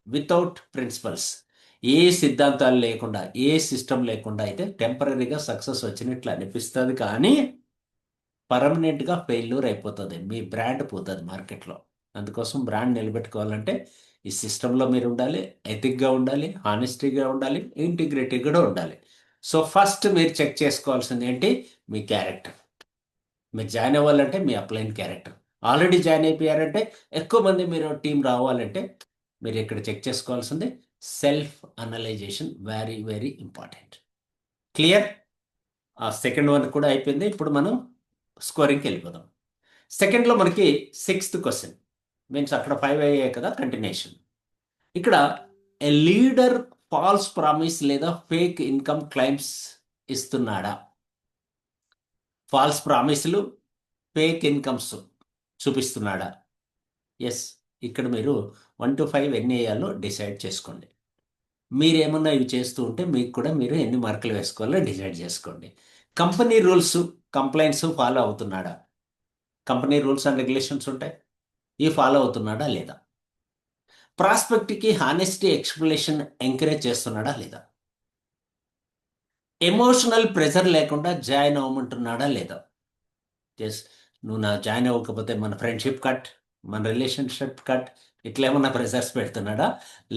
వితౌట్ ప్రిన్సిపల్స్, ఏ సిద్ధాంతాలు లేకుండా, ఏ సిస్టమ్ లేకుండా అయితే టెంపరీగా సక్సెస్ వచ్చినట్లు అనిపిస్తుంది, కానీ పర్మనెంట్గా ఫెయిల్యూర్ అయిపోతుంది. మీ బ్రాండ్ పోతుంది మార్కెట్లో. అందుకోసం బ్రాండ్ నిలబెట్టుకోవాలంటే ఈ సిస్టంలో మీరు ఉండాలి, ఎథిక్గా ఉండాలి, హానెస్టీగా ఉండాలి, ఇంటిగ్రిటీ కూడా ఉండాలి. సో ఫస్ట్ మీరు చెక్ చేసుకోవాల్సింది ఏంటి? మీ క్యారెక్టర్. మీరు జాయిన్ అవ్వాలంటే మీ అప్లైన్ క్యారెక్టర్. ఆల్రెడీ జాయిన్ అయిపోయారంటే, ఎక్కువ మంది మీరు టీం రావాలంటే మీరు ఇక్కడ చెక్ చేసుకోవాల్సింది self analysation. Very very important. Clear? ఆ సెకండ్ వన్ కూడా అయిపోయింది. ఇప్పుడు మనం స్కోరింగ్కి వెళ్ళిపోదాం. సెకండ్లో మనకి సిక్స్త్ క్వశ్చన్, మీన్స్ అక్కడ 5 అయ్యాయి కదా, కంటిన్యూషన్. ఇక్కడ ఏ లీడర్ ఫాల్స్ ప్రామిస్ లేదా ఫేక్ ఇన్కమ్ క్లైమ్స్ ఇస్తున్నాడా? ఫాల్స్ ప్రామిస్లు, ఫేక్ ఇన్కమ్స్ చూపిస్తున్నాడా? ఎస్. ఇక్కడ మీరు 1 to 5 ఎన్ని వేయాలో డిసైడ్ చేసుకోండి. మీరేమన్నా ఇవి చేస్తూ ఉంటే మీకు కూడా మీరు ఎన్ని మార్కులు వేసుకోవాలో డిసైడ్ చేసుకోండి. కంపెనీ రూల్స్, కంప్లైంట్స్ ఫాలో అవుతున్నాడా? కంపెనీ రూల్స్ అండ్ రెగ్యులేషన్స్ ఉంటాయి, ఇవి ఫాలో అవుతున్నాడా లేదా? ప్రాస్పెక్ట్కి హానెస్టీ ఎక్స్ప్లెనేషన్ ఎంకరేజ్ చేస్తున్నాడా లేదా? ఎమోషనల్ ప్రెజర్ లేకుండా జాయిన్ అవ్వమంటున్నాడా లేదా? ఎస్. నువ్వు నా జాయిన్ అవ్వకపోతే మన ఫ్రెండ్షిప్ కట్, మన రిలేషన్షిప్ కట్, ఇట్లా ఏమన్నా ప్రెజర్స్ పెడుతున్నాడా,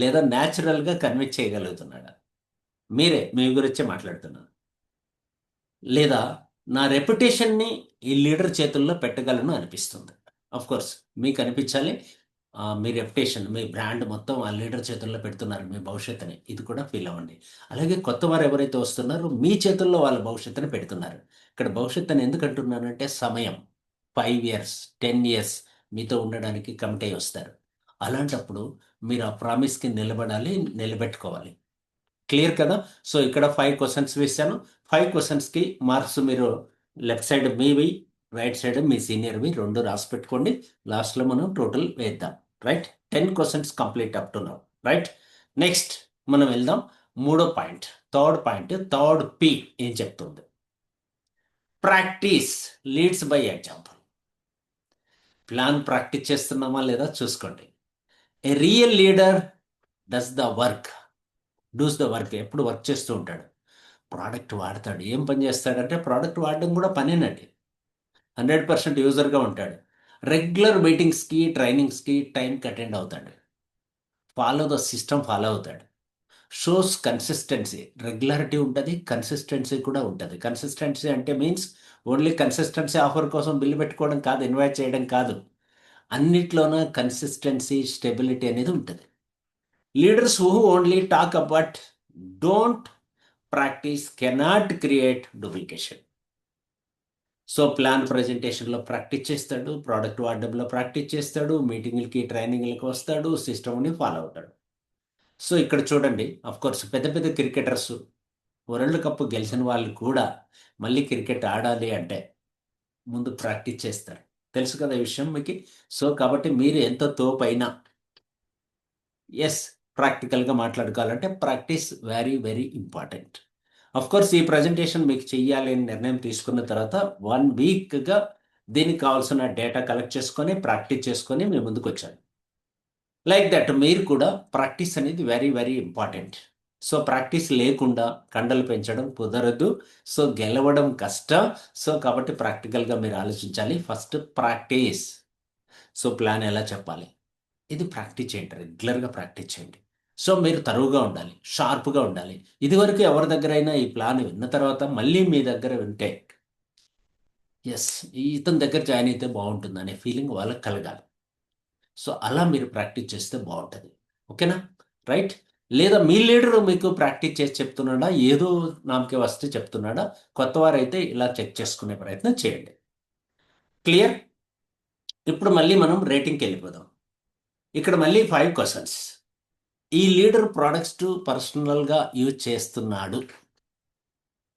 లేదా న్యాచురల్గా కన్విన్స్ చేయగలుగుతున్నాడా? మీరే, మీ గురించే మాట్లాడుతున్నాను. లేదా నా రెప్యుటేషన్ని ఈ లీడర్ చేతుల్లో పెట్టగలను అనిపిస్తుంది. ఆఫ్ కోర్స్ మీకు అనిపించాలి. మీ రెప్యుటేషన్, మీ బ్రాండ్ మొత్తం ఆ లీడర్ చేతుల్లో పెడుతున్నారు మీ భవిష్యత్తుని, ఇది కూడా ఫీల్ అవ్వండి. అలాగే కొత్త వారు ఎవరైతే వస్తున్నారో మీ చేతుల్లో వాళ్ళ భవిష్యత్తుని పెడుతున్నారు. ఇక్కడ భవిష్యత్తు అని ఎందుకు అంటున్నానంటే, సమయం 5 ఇయర్స్, 10 ఇయర్స్ మీతో ఉండడానికి కమిట్ అయి వస్తారు. అలాంటప్పుడు మీరు ఆ ప్రామిస్కి నిలబడాలి, నిలబెట్టుకోవాలి. క్లియర్ కదా? సో ఇక్కడ 5 క్వశ్చన్స్ వేశాను. 5 క్వశ్చన్స్కి మార్క్స్ మీరు లెఫ్ట్ సైడ్ మీవి, రైట్ సైడ్ మీ సీనియర్వి 2 రాసి పెట్టుకోండి. లాస్ట్లో మనం టోటల్ వేద్దాం. Right? 10 questions complete up to now. Right? Next మనం వెళ్దాం మూడో పాయింట్. థర్డ్ పి ఏం చెప్తుంది? Practice leads by example. Plan practice చేస్తున్నామా లేదా చూసుకోండి. A real leader does the work, does the work. ఎప్పుడు వర్క్ చేస్తూ ఉంటాడు, ప్రోడక్ట్ వాడతాడు. ఏం పని చేస్తాడంటే, ప్రోడక్ట్ వాడడం కూడా పనేనండి. 100% యూజర్గా ఉంటాడు. రెగ్యులర్ మీటింగ్స్కి, ట్రైనింగ్స్కి టైంకి అటెండ్ అవుతాడు. ఫాలో ద సిస్టమ్ ఫాలో అవుతాడు. షోస్ కన్సిస్టెన్సీ, రెగ్యులారిటీ ఉంటుంది, కన్సిస్టెన్సీ కూడా ఉంటుంది. కన్సిస్టెన్సీ అంటే మీన్స్ ఓన్లీ కన్సిస్టెన్సీ ఆఫర్ కోసం బిల్లు పెట్టుకోవడం కాదు, ఇన్వైట్ చేయడం కాదు. అన్నిట్లోనూ కన్సిస్టెన్సీ, స్టెబిలిటీ అనేది ఉంటుంది. Leaders who only talk about, don't practice, cannot create duplication. So plan ప్రజెంటేషన్లో ప్రాక్టీస్ చేస్తాడు, ప్రోడక్ట్ వాడడంలో ప్రాక్టీస్ చేస్తాడు, మీటింగ్లకి, ట్రైనింగ్లకి వస్తాడు, సిస్టమ్ని ఫాలో అవుతాడు. సో ఇక్కడ చూడండి, కోర్స్ పెద్ద పెద్ద క్రికెటర్స్, వరల్డ్ కప్ గెలిచిన వాళ్ళు కూడా మళ్ళీ క్రికెట్ ఆడాలి అంటే ముందు ప్రాక్టీస్ చేస్తారు. తెలుసు కదా ఈ విషయం మీకు. సో కాబట్టి మీరు ఎంత తోపైనా, ఎస్, ప్రాక్టికల్గా మాట్లాడుకోవాలంటే practice very very important. Course ఈ ప్రజెంటేషన్ మీకు చెయ్యాలి అని నిర్ణయం తీసుకున్న తర్వాత 1 వీక్గా దీనికి కావాల్సిన డేటా కలెక్ట్ చేసుకొని, ప్రాక్టీస్ చేసుకొని మీ ముందుకు వచ్చాను. లైక్ దట్ మీరు కూడా ప్రాక్టీస్ అనేది very very important. So practice లేకుండా కండలు పెంచడం కుదరదు. సో గెలవడం కష్టం. సో కాబట్టి ప్రాక్టికల్గా మీరు ఆలోచించాలి. First practice. సో ప్లాన్ ఎలా చెప్పాలి, ఇది ప్రాక్టీస్ చేయండి, రెగ్యులర్గా ప్రాక్టీస్ చేయండి. సో మీరు తరువుగా ఉండాలి, షార్ప్గా ఉండాలి. ఇదివరకు ఎవరి దగ్గరైనా ఈ ప్లాన్ విన్న తర్వాత మళ్ళీ మీ దగ్గర వింటే, ఎస్, ఇతని దగ్గర జాయిన్ అయితే బాగుంటుంది అనే ఫీలింగ్ వాళ్ళకి కలగాలి. సో అలా మీరు ప్రాక్టీస్ చేస్తే బాగుంటుంది. ఓకేనా? రైట్? లేదా మీ లీడరు మీకు ప్రాక్టీస్ చేసి చెప్తున్నాడా, ఏదో నామకే వస్తే చెప్తున్నాడా? కొత్త వారైతే ఇలా చెక్ చేసుకునే ప్రయత్నం చేయండి. క్లియర్? ఇప్పుడు మళ్ళీ మనం రేటింగ్కి వెళ్ళిపోదాం. ఇక్కడ మళ్ళీ 5 క్వశ్చన్స్. ఈ లీడర్ ప్రోడక్ట్స్ పర్సనల్గా యూజ్ చేస్తున్నాడు.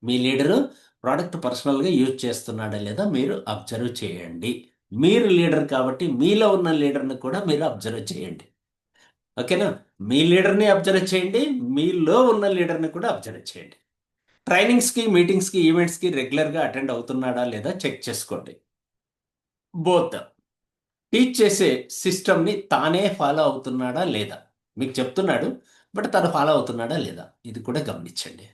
మీ లీడరు ప్రోడక్ట్ పర్సనల్గా యూజ్ చేస్తున్నాడా లేదా మీరు అబ్జర్వ్ చేయండి. మీరు లీడర్ కాబట్టి మీలో ఉన్న లీడర్ని కూడా మీరు అబ్జర్వ్ చేయండి. ఓకేనా? మీ లీడర్ని అబ్జర్వ్ చేయండి, మీలో ఉన్న లీడర్ని కూడా అబ్జర్వ్ చేయండి. ట్రైనింగ్స్కి, మీటింగ్స్కి, ఈవెంట్స్కి రెగ్యులర్గా అటెండ్ అవుతున్నాడా లేదా చెక్ చేసుకోండి. బోత్. టీచ్ చేసే సిస్టమ్ని తానే ఫాలో అవుతున్నాడా లేదా? మీకు చెప్తున్నాడు, బట్ తను ఫాలో అవుతున్నాడా లేదా ఇది కూడా గమనించండి.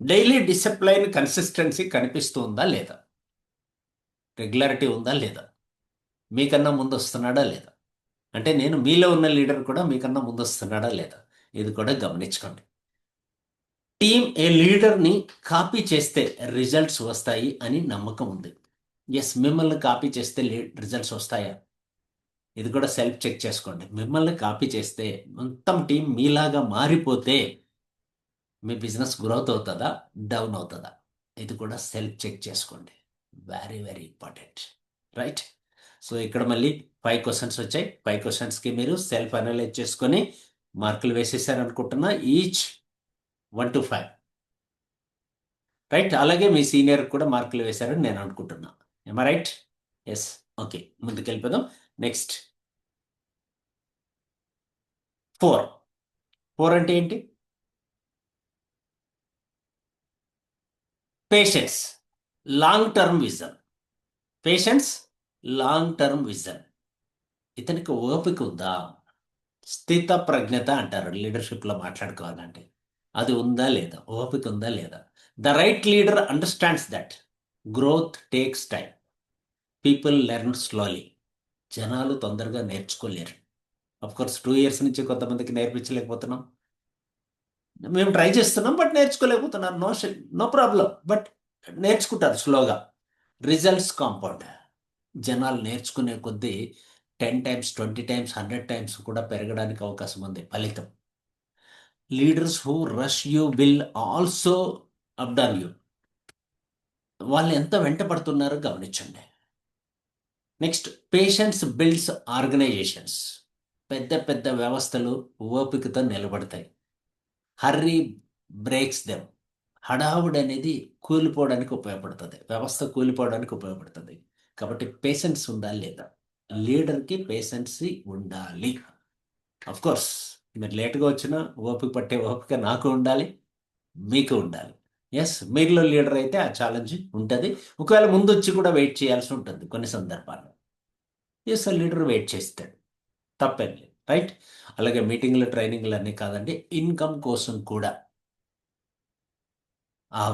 డైలీ డిసిప్లైన్ కన్సిస్టెన్సీ కనిపిస్తుందా లేదా, రెగ్యులారిటీ ఉందా లేదా, మీకన్నా ముందు వస్తున్నాడా లేదా, అంటే నేను మీలో ఉన్న లీడర్ కూడా మీకన్నా ముందు వస్తున్నాడా లేదా, ఇది కూడా గమనించుకోండి. టీం ఏ లీడర్ని కాపీ చేస్తే రిజల్ట్స్ వస్తాయి అని నమ్మకం ఉంది. ఎస్, మిమ్మల్ని కాపీ చేస్తే రిజల్ట్స్ వస్తాయా, ఇది కూడా సెల్ఫ్ చెక్ చేసుకోండి. మిమ్మల్ని కాపీ చేస్తే మొత్తం టీం మీలాగా మారిపోతే మీ బిజినెస్ గ్రోత్ అవుతుందా, డౌన్ అవుతుందా, ఇది కూడా సెల్ఫ్ చెక్ చేసుకోండి. Very very important, right? So ఇక్కడ మళ్ళీ 5 క్వశ్చన్స్ వచ్చాయి. 5 క్వశ్చన్స్కి మీరు సెల్ఫ్ అనలైజ్ చేసుకొని మార్కులు వేసేసారనుకుంటున్నా, ఈచ్ 1 to 5, రైట్? అలాగే మీ సీనియర్ కూడా మార్కులు వేశారని నేను అనుకుంటున్నా. ఏమా రైట్? ఎస్. ఓకే, ముందుకెళ్ళిపోదాం. నెక్స్ట్ 4. 4 అంటే ఏంటి? Patience, long term vision. Patience, long term vision. ఇతనికి ఓపిక ఉందా? స్థిత ప్రజ్ఞత అంటారు లీడర్షిప్లో మాట్లాడుకోవాలంటే. అది ఉందా లేదా, ఓపిక ఉందా లేదా? The right leader understands that growth takes time, people learn slowly. జనాలు తొందరగా నేర్చుకోలేరు. అఫ్ కోర్స్ 2 years నుంచి కొంతమందికి నేర్పించలేకపోతున్నాం. మేము ట్రై చేస్తున్నాం బట్ నేర్చుకోలేకపోతున్నారు. నో ప్రాబ్లం, బట్ నేర్చుకుంటారు స్లోగా. Results compound. జనాలు నేర్చుకునే కొద్దీ 10 times, 20 times, 100 times కూడా పెరగడానికి అవకాశం ఉంది ఫలితం. Leaders who rush you will also abandon you. వాళ్ళు ఎంత వెంట పడుతున్నారో గమనించండి. Next, patience builds organisations. పెద్ద పెద్ద వ్యవస్థలు ఓపికతో నిలబడతాయి. Hurry breaks them. హడావుడి అనేది కూలిపోవడానికి ఉపయోగపడుతుంది, వ్యవస్థ కూలిపోవడానికి ఉపయోగపడుతుంది. కాబట్టి పేషెన్స్ ఉందా లేదా, లీడర్కి పేషెన్సీ ఉండాలి. అఫ్ కోర్స్ మీరు లేట్గా వచ్చినా ఓపిక పట్టే ఓపిక నాకు ఉండాలి, మీకు ఉండాలి. ఎస్, మీలో లీడర్ అయితే ఆ ఛాలెంజ్ ఉంటుంది. ఒకవేళ ముందు వచ్చి కూడా వెయిట్ చేయాల్సి ఉంటుంది కొన్ని సందర్భాల్లో. ఎస్, ఆ లీడర్ వెయిట్ చేస్తాడు, తప్పేం లేదు, రైట్? అలాగే మీటింగ్లు ట్రైనింగ్లు అన్నీ కాదండి, ఇన్కమ్ కోసం కూడా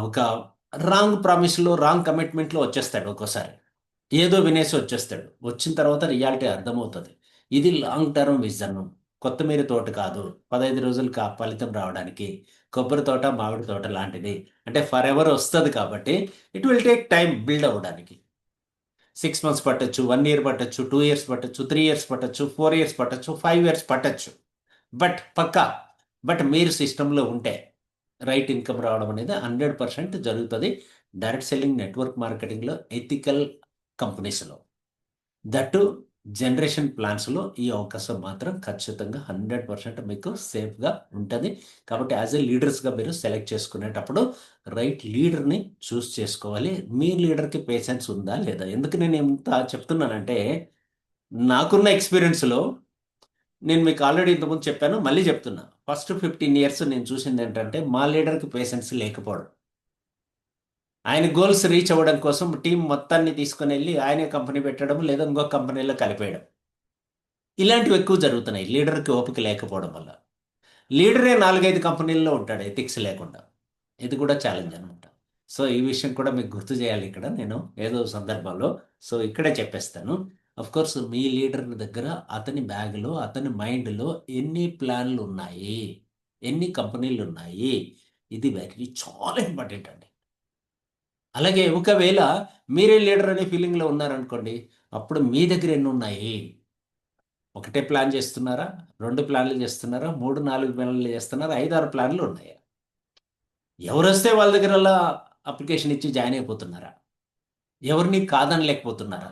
ఒక రాంగ్ ప్రామిస్లో, రాంగ్ కమిట్మెంట్లో వచ్చేస్తాడు ఒక్కోసారి. ఏదో వినేసి వచ్చేస్తాడు. వచ్చిన తర్వాత రియాలిటీ అర్థమవుతుంది. ఇది లాంగ్ టర్మ్ విజన్. కొత్తిమీర తోట కాదు 15 రోజులు ఫలితం రావడానికి. కొబ్బరి తోట, మామిడి తోట లాంటిది. అంటే ఫర్ ఎవర్ వస్తుంది కాబట్టి it will take time build అవ్వడానికి. 6 months పట్టొచ్చు, 1 year పట్టొచ్చు, 2 years పట్టొచ్చు, 3 years పట్టొచ్చు, 4 years పట్టొచ్చు, 5 years పట్టొచ్చు. బట్ పక్కా, బట్ మీరు సిస్టంలో ఉంటే రైట్ ఇన్కమ్ రావడం అనేది 100% జరుగుతుంది. డైరెక్ట్ సెల్లింగ్, నెట్వర్క్ మార్కెటింగ్లో, ఎథికల్ కంపెనీస్లో, దట్టు జనరేషన్ ప్లాన్స్లో ఈ అవకాశం మాత్రం ఖచ్చితంగా 100% మీకు సేఫ్గా ఉంటుంది. కాబట్టి యాజ్ ఎ లీడర్స్గా మీరు సెలెక్ట్ చేసుకునేటప్పుడు రైట్ లీడర్ని చూస్ చేసుకోవాలి. మీ లీడర్కి పేషెన్స్ ఉందా లేదా. ఎందుకు నేను ఎంత చెప్తున్నానంటే, నాకున్న ఎక్స్పీరియన్స్లో నేను మీకు ఆల్రెడీ ఇంతకుముందు చెప్పాను, మళ్ళీ చెప్తున్నా. ఫస్ట్ 15 years నేను చూసింది ఏంటంటే, మా లీడర్కి పేషెన్స్ లేకపోవడం. ఆయన గోల్స్ రీచ్ అవ్వడం కోసం టీం మొత్తాన్ని తీసుకుని వెళ్ళి ఆయనే కంపెనీ పెట్టడం, లేదా ఇంకొక కంపెనీలో కలిపేయడం. ఇలాంటివి ఎక్కువ జరుగుతున్నాయి లీడర్కి ఓపిక లేకపోవడం వల్ల. లీడరే 4-5 కంపెనీల్లో ఉంటాడు ఎథిక్స్ లేకుండా. ఇది కూడా ఛాలెంజ్ అనమాట. సో ఈ విషయం కూడా మీకు గుర్తు చేయాలి ఇక్కడ నేను ఏదో సందర్భంలో. సో ఇక్కడే చెప్పేస్తాను. అఫ్ కోర్స్ మీ లీడర్ దగ్గర, అతని బ్యాగ్లో, అతని మైండ్లో ఎన్ని ప్లాన్లు ఉన్నాయి, ఎన్ని కంపెనీలు ఉన్నాయి, ఇది చాలా ఇంపార్టెంట్ అండి. అలాగే ఒకవేళ మీరే లీడర్ అనే ఫీలింగ్లో ఉన్నారనుకోండి, అప్పుడు మీ దగ్గర ఎన్ని ఉన్నాయి. ఒకటే ప్లాన్ చేస్తున్నారా, 2 ప్లాన్లు చేస్తున్నారా, 3-4 ప్లాన్లు చేస్తున్నారా, 5-6 ప్లాన్లు ఉన్నాయా? ఎవరొస్తే వాళ్ళ దగ్గరల్లా అప్లికేషన్ ఇచ్చి జాయిన్ అయిపోతున్నారా? ఎవరిని కాదనలేకపోతున్నారా?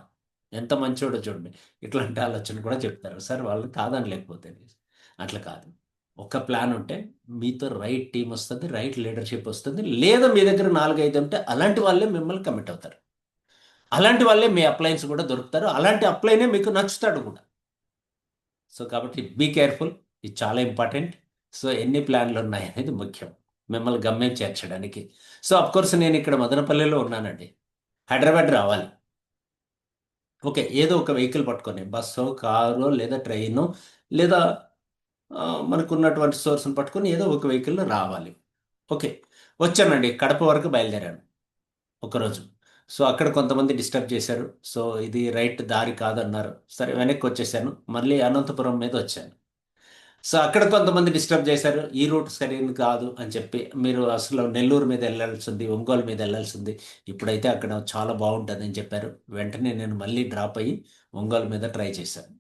ఎంత మంచోడో చూడండి. ఇట్లాంటి ఆలోచన కూడా చెప్తారు. సార్ వాళ్ళు కాదనలేకపోతే. అట్లా కాదు. ఒక ప్లాన్ ఉంటే మీతో రైట్ టీమ్ వస్తుంది, రైట్ లీడర్‌షిప్ వస్తుంది. లేదా మీ దగ్గర 4, 5 ఉంటే అలాంటి వాళ్ళే మిమ్మల్ని కమిట్ అవుతారు. అలాంటి వాళ్ళే మీ అప్లయన్స్ కూడా దొరుకుతారు. అలాంటి అప్లైనే మీకు నచ్చుతాడు కూడా. సో కాబట్టి బీ కేర్‌ఫుల్. ఇది చాలా ఇంపార్టెంట్. సో ఎన్ని ప్లాన్‌లు ఉన్నాయనేది ముఖ్యం, మిమ్మల్ని గమ్యం చేర్చడానికి. సో అఫ్‌కోర్స్ నేను ఇక్కడ మదనపల్లిలో ఉన్నానండి. హైదరాబాద్ రావాలి. ఓకే, ఏదో ఒక వెహికల్ పట్టుకొని బస్సో, కారో లేదా ట్రైనో లేదా మనకున్నటువంటి సోర్స్ని పట్టుకొని ఏదో ఒక వెహికల్లో రావాలి. ఓకే, వచ్చానండి, కడప వరకు బయలుదేరాను ఒకరోజు. సో అక్కడ కొంతమంది డిస్టర్బ్ చేశారు. సో ఇది రైట్ దారి కాదన్నారు. సరే, వెనక్కి వచ్చేసాను. మళ్ళీ అనంతపురం మీద వచ్చాను. సో అక్కడ కొంతమంది డిస్టర్బ్ చేశారు, ఈ రూట్ సరైనది కాదు అని చెప్పి, మీరు అసలు నెల్లూరు మీద వెళ్ళాల్సింది, ఒంగోలు మీద వెళ్ళాల్సింది, ఇప్పుడైతే అక్కడ చాలా బాగుంటుంది అని చెప్పారు. వెంటనే నేను మళ్ళీ డ్రాప్ అయ్యి ఒంగోలు మీద ట్రై చేశాను.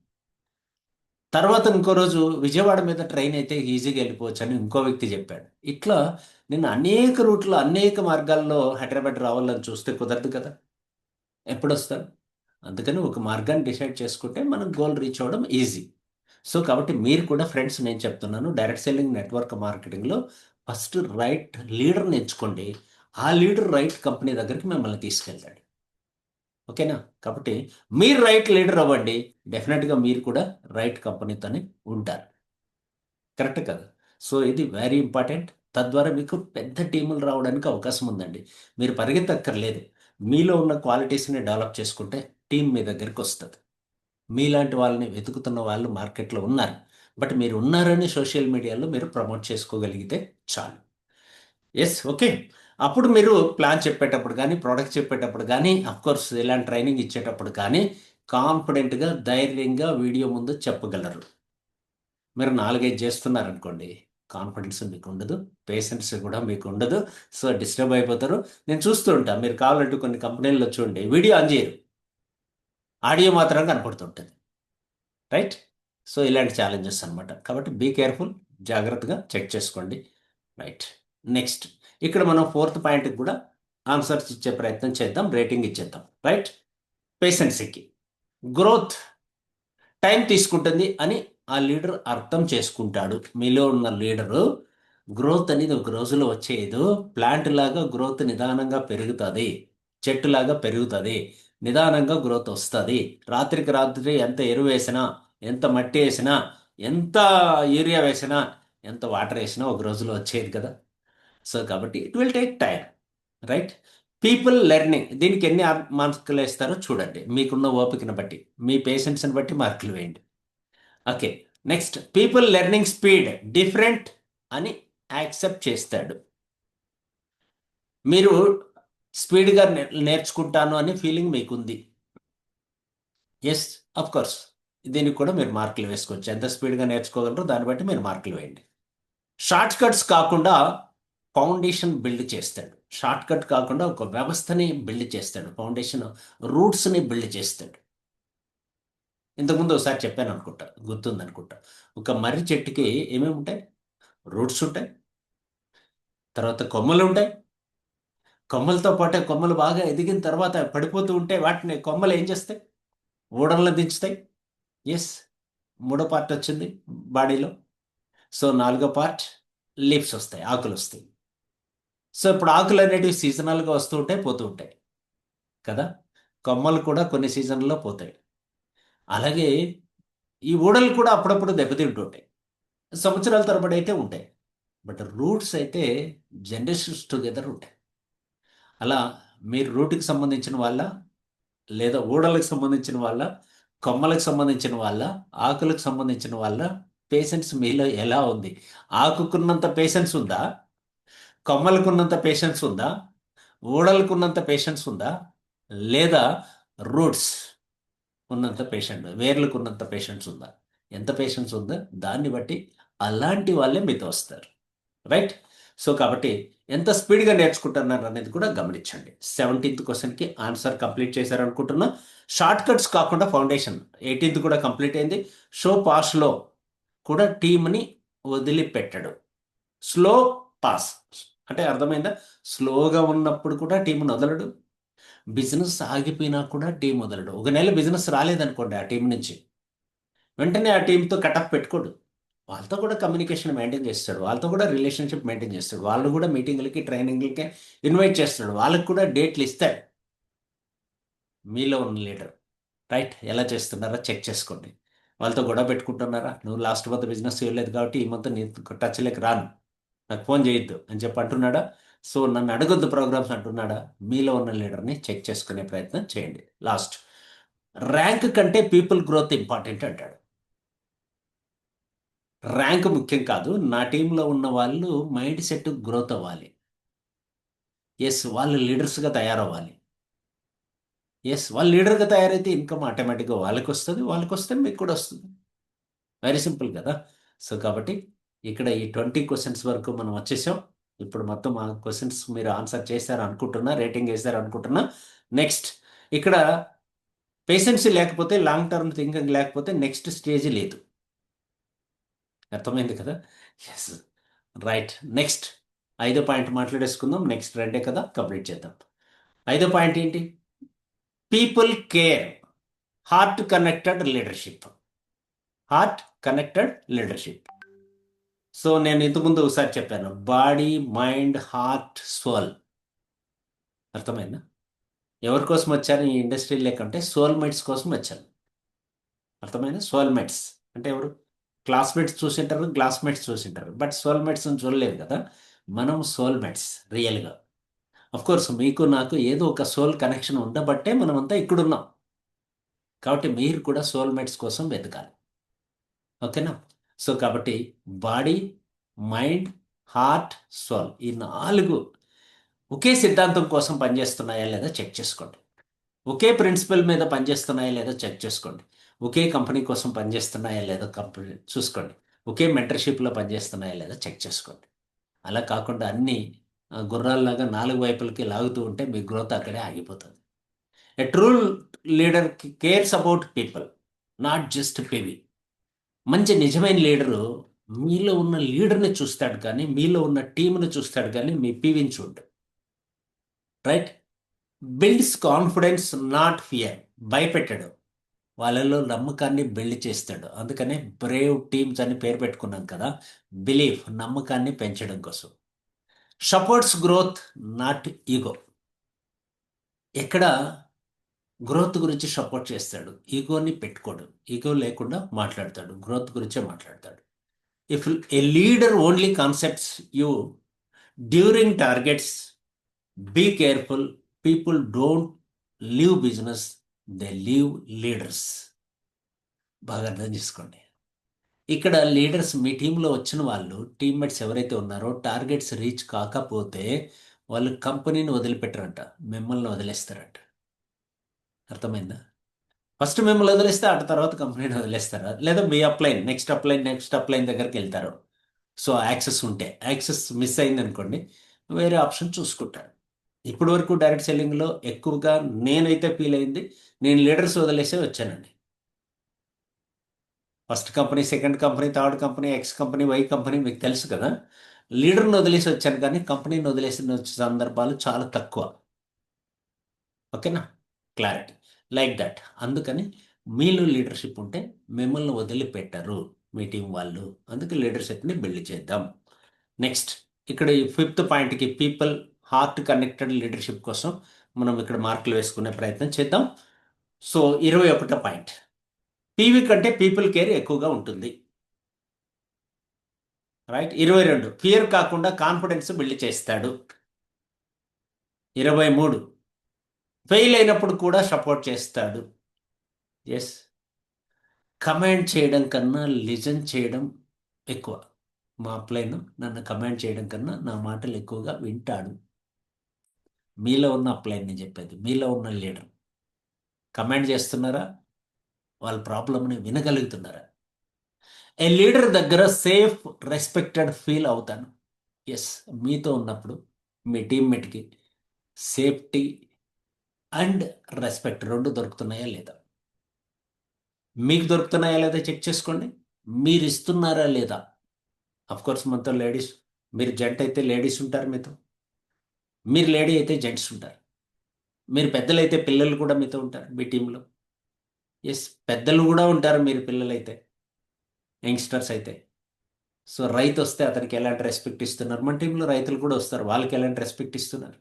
తర్వాత ఇంకో రోజు విజయవాడ మీద ట్రైన్ అయితే ఈజీగా వెళ్ళిపోవచ్చు అని ఇంకో వ్యక్తి చెప్పాడు. ఇట్లా నేను అనేక రూట్లో అనేక మార్గాల్లో హైదరాబాద్ రావాలని చూస్తే కుదరదు కదా, ఎప్పుడు వస్తాను? అందుకని ఒక మార్గాన్ని డిసైడ్ చేసుకుంటే మనం గోల్ రీచ్ అవ్వడం ఈజీ. సో కాబట్టి మీరు కూడా ఫ్రెండ్స్, నేను చెప్తున్నాను, డైరెక్ట్ సెల్లింగ్ నెట్వర్క్ మార్కెటింగ్లో ఫస్ట్ రైట్ లీడర్ని ఎంచుకోండి. ఆ లీడర్ రైట్ కంపెనీ దగ్గరికి మిమ్మల్ని తీసుకెళ్తాడు. ఓకేనా? కాబట్టి మీరు రైట్ లీడర్ అవ్వండి, డెఫినెట్గా మీరు కూడా రైట్ కంపెనీతోనే ఉంటారు. కరెక్ట్ కదా? సో ఇది వెరీ ఇంపార్టెంట్. తద్వారా మీకు పెద్ద టీములు రావడానికి అవకాశం ఉందండి. మీరు పరిగెత్తక్కర్లేదు. మీలో ఉన్న క్వాలిటీస్ని డెవలప్ చేసుకుంటే టీం మీ దగ్గరికి వస్తుంది. మీలాంటి వాళ్ళని వెతుకుతున్న వాళ్ళు మార్కెట్లో ఉన్నారు. బట్ మీరు ఉన్నారని సోషల్ మీడియాలో మీరు ప్రమోట్ చేసుకోగలిగితే చాలు. Yes, okay. అప్పుడు మీరు ప్లాన్ చెప్పేటప్పుడు కానీ, ప్రోడక్ట్ చెప్పేటప్పుడు కానీ, కోర్స్ ఇలాంటి ట్రైనింగ్ ఇచ్చేటప్పుడు కానీ కాన్ఫిడెంట్గా, ధైర్యంగా వీడియో ముందు చెప్పగలరు. మీరు 4, 5 చేస్తున్నారనుకోండి, కాన్ఫిడెన్స్ మీకు ఉండదు, పేషెన్స్ కూడా మీకు ఉండదు. సో డిస్టర్బ్ అయిపోతారు. నేను చూస్తూ ఉంటాను, మీరు కావాలంటే కొన్ని కంపెనీల్లో చూడండి, వీడియో ఆన్ చేయరు, ఆడియో మాత్రం కనపడుతుంటుంది. రైట్? సో ఇలాంటి ఛాలెంజెస్ అనమాట. కాబట్టి బీ కేర్ఫుల్, జాగ్రత్తగా చెక్ చేసుకోండి. రైట్. నెక్స్ట్, ఇక్కడ మనం ఫోర్త్ పాయింట్కి కూడా ఆన్సర్స్ ఇచ్చే ప్రయత్నం చేద్దాం, రేటింగ్ ఇచ్చేద్దాం. రైట్? పేషెన్సీకి గ్రోత్ టైం తీసుకుంటుంది అని ఆ లీడర్ అర్థం చేసుకుంటాడు. మీలో ఉన్న లీడరు గ్రోత్ అనేది ఒక రోజులో వచ్చేది, ప్లాంట్ లాగా గ్రోత్ నిదానంగా పెరుగుతుంది, చెట్టులాగా పెరుగుతుంది, నిదానంగా గ్రోత్ వస్తుంది. రాత్రికి రాత్రి ఎంత ఎరువు వేసినా, ఎంత మట్టి వేసినా, ఎంత యూరియా వేసినా, ఎంత వాటర్ వేసినా ఒక రోజులో వచ్చేది కదా. సో కాబట్టి it will take time. Right? People learning, దీనికి ఎన్ని మార్కులు వేస్తారో చూడండి, మీకున్న ఓపికను బట్టి, మీ పేషెన్స్ని బట్టి మార్కులు వేయండి. Okay. Next, people learning speed different అని యాక్సెప్ట్ చేస్తాడు. మీరు స్పీడ్గా నేర్చుకుంటాను అనే ఫీలింగ్ మీకుంది. ఎస్, అఫ్ కోర్స్, దీనికి కూడా మీరు మార్కులు వేసుకోవచ్చు. ఎంత స్పీడ్గా నేర్చుకోగలరో దాన్ని బట్టి మీరు మార్కులు వేయండి. షార్ట్ కట్స్ కాకుండా ఫౌండేషన్ బిల్డ్ చేస్తాడు. షార్ట్ కట్ కాకుండా ఒక వ్యవస్థని బిల్డ్ చేస్తాడు, ఫౌండేషన్ రూట్స్ని బిల్డ్ చేస్తాడు. ఇంతకుముందు ఒకసారి చెప్పాను అనుకుంటా, గుర్తుంది అనుకుంటా. ఒక మర్రి చెట్టుకి ఏమేమి ఉంటాయి? రూట్స్ ఉంటాయి, తర్వాత కొమ్మలు ఉంటాయి. కొమ్మలతో పాటే కొమ్మలు బాగా ఎదిగిన తర్వాత పడిపోతూ ఉంటే వాటిని కొమ్మలు ఏం చేస్తాయి? ఊడలను దించుతాయి. ఎస్, మూడో పార్ట్ వచ్చింది బాడీలో. సో నాలుగో పార్ట్ లీవ్స్ వస్తాయి, ఆకులు వస్తాయి. సో ఇప్పుడు ఆకులు అనేటివి సీజనల్గా వస్తూ ఉంటాయి, పోతూ ఉంటాయి కదా. కొమ్మలు కూడా కొన్ని సీజన్లో పోతాయి. అలాగే ఈ ఊడలు కూడా అప్పుడప్పుడు దెబ్బతింటూ ఉంటాయి, సంవత్సరాల తరబడి అయితే ఉంటాయి. బట్ రూట్స్ అయితే జనరేషన్స్ టుగెదర్ ఉంటాయి. అలా మీరు రూట్కి సంబంధించిన వాళ్ళ, లేదా ఊడలకు సంబంధించిన వాళ్ళ, కొమ్మలకు సంబంధించిన వాళ్ళ, ఆకులకు సంబంధించిన వాళ్ళ, పేషెన్స్ మీలో ఎలా ఉంది? ఆకుకున్నంత పేషెన్స్ ఉందా? కొమ్మలకున్నంత పేషెన్స్ ఉందా? ఊడలకున్నంత పేషెన్స్ ఉందా? లేదా రూట్స్ ఉన్నంత పేషెంట్, వేర్లకు ఉన్నంత పేషెన్స్ ఉందా? ఎంత పేషెన్స్ ఉందో దాన్ని బట్టి అలాంటి వాళ్ళే మీతో వస్తారు. రైట్? సో కాబట్టి ఎంత స్పీడ్గా నేర్చుకుంటున్నారు అనేది కూడా గమనించండి. 17th క్వశ్చన్కి ఆన్సర్ కంప్లీట్ చేశారనుకుంటున్నా. షార్ట్ కట్స్ కాకుండా ఫౌండేషన్ 18th కూడా కంప్లీట్ అయింది. షో పాస్లో కూడా టీంని వదిలిపెట్టాడు. స్లో పాస్ అంటే అర్థమైందా? స్లోగా ఉన్నప్పుడు కూడా టీంని వదలడు, బిజినెస్ ఆగిపోయినా కూడా టీం వదలడు. ఒక నెల బిజినెస్ రాలేదనుకోండి ఆ టీం నుంచి, వెంటనే ఆ టీంతో కటప్ పెట్టుకోడు. వాళ్ళతో కూడా కమ్యూనికేషన్ మెయింటైన్ చేస్తాడు, వాళ్ళతో కూడా రిలేషన్షిప్ మెయింటైన్ చేస్తాడు, వాళ్ళు కూడా మీటింగ్లకి, ట్రైనింగ్లకి ఇన్వైట్ చేస్తాడు, వాళ్ళకి కూడా డేట్లు ఇస్తాడు. మీలో ఉన్న లీడర్ రైట్ ఎలా చేస్తున్నారా చెక్ చేసుకోండి. వాళ్ళతో గొడవ పెట్టుకుంటున్నారా? నువ్వు లాస్ట్ మంత్ బిజినెస్ చేయలేదు కాబట్టి ఈ మంత్ నీ టచ్లోకి రాను, నాకు ఫోన్ చేయొద్దు అని చెప్పి అంటున్నాడా? సో నన్ను అడగొద్దు ప్రోగ్రామ్స్ అంటున్నాడా? మీలో ఉన్న లీడర్ని చెక్ చేసుకునే ప్రయత్నం చేయండి. లాస్ట్, ర్యాంక్ కంటే పీపుల్ గ్రోత్ ఇంపార్టెంట్ అంటాడు. ర్యాంక్ ముఖ్యం కాదు. నా టీంలో ఉన్న వాళ్ళు మైండ్ సెట్ గ్రోత్ అవ్వాలి. ఎస్, వాళ్ళు లీడర్స్గా తయారవ్వాలి. ఎస్, వాళ్ళు లీడర్గా తయారైతే ఇన్కమ్ ఆటోమేటిక్గా వాళ్ళకి వస్తుంది, వాళ్ళకి వస్తే మీకు కూడా వస్తుంది. వెరీ సింపుల్ కదా. సో కాబట్టి ఇక్కడ ఈ 20 క్వశ్చన్స్ వరకు మనం వచ్చేసాం. ఇప్పుడు మొత్తం ఆ క్వశ్చన్స్ మీరు ఆన్సర్ చేశారు అనుకుంటున్నా, రేటింగ్ వేశారు అనుకుంటున్నా. నెక్స్ట్, ఇక్కడ పేషెన్సీ లేకపోతే, లాంగ్ టర్మ్ థింకింగ్ లేకపోతే నెక్స్ట్ స్టేజ్ లేదు. అర్థమైంది కదా. Yes, right. నెక్స్ట్ 5వ పాయింట్ మాట్లాడేసుకుందాం. నెక్స్ట్ రెండే కదా, కంప్లీట్ చేద్దాం. 5వ పాయింట్ ఏంటి? People care, heart connected leadership. Heart connected leadership. So నేను ఇంతకుముందు ఒకసారి చెప్పాను, బాడీ, మైండ్, హార్ట్, సోల్. అర్థమైందా? ఎవరి కోసం వచ్చాను ఈ ఇండస్ట్రీ లేకంటే సోల్మేట్స్ కోసం వచ్చాను. అర్థమైందా? సోల్మేట్స్ అంటే ఎవరు? క్లాస్మేట్స్ చూసింటారు, క్లాస్మేట్స్ చూసింటారు, బట్ సోల్మేట్స్ చూడలేదు కదా. మనం సోల్మేట్స్ రియల్గా. కోర్స్ మీకు నాకు ఏదో ఒక సోల్ కనెక్షన్ ఉండబట్టే మనమంతా ఇక్కడున్నాం. కాబట్టి మీరు కూడా సోల్మేట్స్ కోసం వెతకాలి. ఓకేనా. సో కాబట్టి బాడీ, మైండ్, హార్ట్, సోల్, ఈ 4 ఒకే సిద్ధాంతం కోసం పనిచేస్తున్నాయా లేదా చెక్ చేసుకోండి. ఒకే ప్రిన్సిపల్ మీద పనిచేస్తున్నాయా లేదా చెక్ చేసుకోండి. ఒకే కంపెనీ కోసం పనిచేస్తున్నాయా లేదా కంపెనీ చూసుకోండి. ఒకే మెంటర్షిప్లో పనిచేస్తున్నాయా లేదా చెక్ చేసుకోండి. అలా కాకుండా అన్ని గుర్రాల్లాగా 4 వైపులకి లాగుతూ ఉంటే మీ గ్రోత్ అక్కడే ఆగిపోతుంది. A true leader cares about people, not just PV. మంచి నిజమైన లీడరు మీలో ఉన్న లీడర్ని చూస్తాడు కానీ, మీలో ఉన్న టీంని చూస్తాడు కానీ మీ పీవిని చూడు. Right. Builds confidence, not fear. భయపెట్టాడు, వాళ్ళలో నమ్మకాన్ని బిల్డ్ చేస్తాడు. అందుకనే బ్రేవ్ టీమ్స్ అని పేరు పెట్టుకున్నాం కదా. బిలీఫ్, నమ్మకాన్ని పెంచడం కోసం. Supports growth, not ego. ఎక్కడ గ్రోత్ గురించి సపోర్ట్ చేస్తాడు, ఈగోని పెట్టుకోడు. ఈగో లేకుండా మాట్లాడతాడు, గ్రోత్ గురించే మాట్లాడతాడు. If a leader only concepts you during targets, be careful. People don't leave business, they leave leaders. బాగా అర్థం చేసుకోండి. ఇక్కడ లీడర్స్, మీ టీంలో వచ్చిన వాళ్ళు, టీమ్మేట్స్ ఎవరైతే ఉన్నారో, టార్గెట్స్ రీచ్ కాకపోతే వాళ్ళు కంపెనీని వదిలిపెట్టరంట, మిమ్మల్ని వదిలేస్తారంట. అర్థమైందా? ఫస్ట్ మిమ్మల్ని వదిలేస్తే ఆ తర్వాత కంపెనీని వదిలేస్తారా, లేదా మీ అప్లైన్, నెక్స్ట్ అప్లైన్ దగ్గరికి వెళ్తారు. సో యాక్సెస్ ఉంటే, యాక్సెస్ మిస్ అయింది అనుకోండి, వేరే ఆప్షన్ చూసుకుంటారు. ఇప్పటి వరకు డైరెక్ట్ సెల్లింగ్లో ఎక్కువగా నేనైతే ఫీల్ అయింది, నేను లీడర్స్ వదిలేసే వచ్చానండి. First company, second company, third company, X company, why company, మీకు తెలుసు కదా. లీడర్ని వదిలేసి వచ్చాను కానీ కంపెనీని వదిలేసిన సందర్భాలు చాలా తక్కువ. ఓకేనా. Clarity like that. అందుకని మీలో లీడర్షిప్ ఉంటే మిమ్మల్ని వదిలిపెట్టరు మీ టీం వాళ్ళు. అందుకే లీడర్షిప్ని బిల్డ్ చేద్దాం. నెక్స్ట్, ఇక్కడ ఈ 5th పాయింట్కి పీపుల్ హార్ట్ కనెక్టెడ్ లీడర్షిప్ కోసం మనం ఇక్కడ మార్కులు వేసుకునే ప్రయత్నం చేద్దాం. సో 21వ పాయింట్, పీవీ కంటే పీపుల్ కేర్ ఎక్కువగా ఉంటుంది. రైట్. 22, ఫియర్ కాకుండా కాన్ఫిడెన్స్ బిల్డ్ చేస్తాడు. 23, ఫెయిల్ అయినప్పుడు కూడా సపోర్ట్ చేస్తాడు. ఎస్, కమాండ్ చేయడం కన్నా లిజన్ చేయడం ఎక్కువ. మా అప్లైన్ నన్ను కమాండ్ చేయడం కన్నా నా మాటలు ఎక్కువగా వింటాడు. మీలో ఉన్న అప్లైన్ నేను చెప్పేది, మీలో ఉన్న లీడర్ కమాండ్ చేస్తున్నారా, వాళ్ళ ప్రాబ్లమ్ని వినగలుగుతున్నారా? ఏ లీడర్ దగ్గర సేఫ్, రెస్పెక్టెడ్ ఫీల్ అవుతాను. ఎస్, మీతో ఉన్నప్పుడు మీ టీమ్మేట్కి సేఫ్టీ అండ్ రెస్పెక్ట్ 2 దొరుకుతున్నాయా లేదా? మీకు దొరుకుతున్నాయా లేదా చెక్ చేసుకోండి. మీరు ఇస్తున్నారా లేదా? కోర్స్ మనతో లేడీస్, మీరు జెంట్ అయితే లేడీస్ ఉంటారు మీతో, మీరు లేడీ అయితే జెంట్స్ ఉంటారు, మీరు పెద్దలైతే పిల్లలు కూడా మీతో ఉంటారు మీ టీంలో. ఎస్, పెద్దలు కూడా ఉంటారు మీరు పిల్లలైతే, యంగ్స్టర్స్ అయితే. సో రైతు వస్తే అతనికి ఎలాంటి రెస్పెక్ట్ ఇస్తున్నారు, మన టీంలో రైతులు కూడా వస్తారు, వాళ్ళకి ఎలాంటి రెస్పెక్ట్ ఇస్తున్నారు?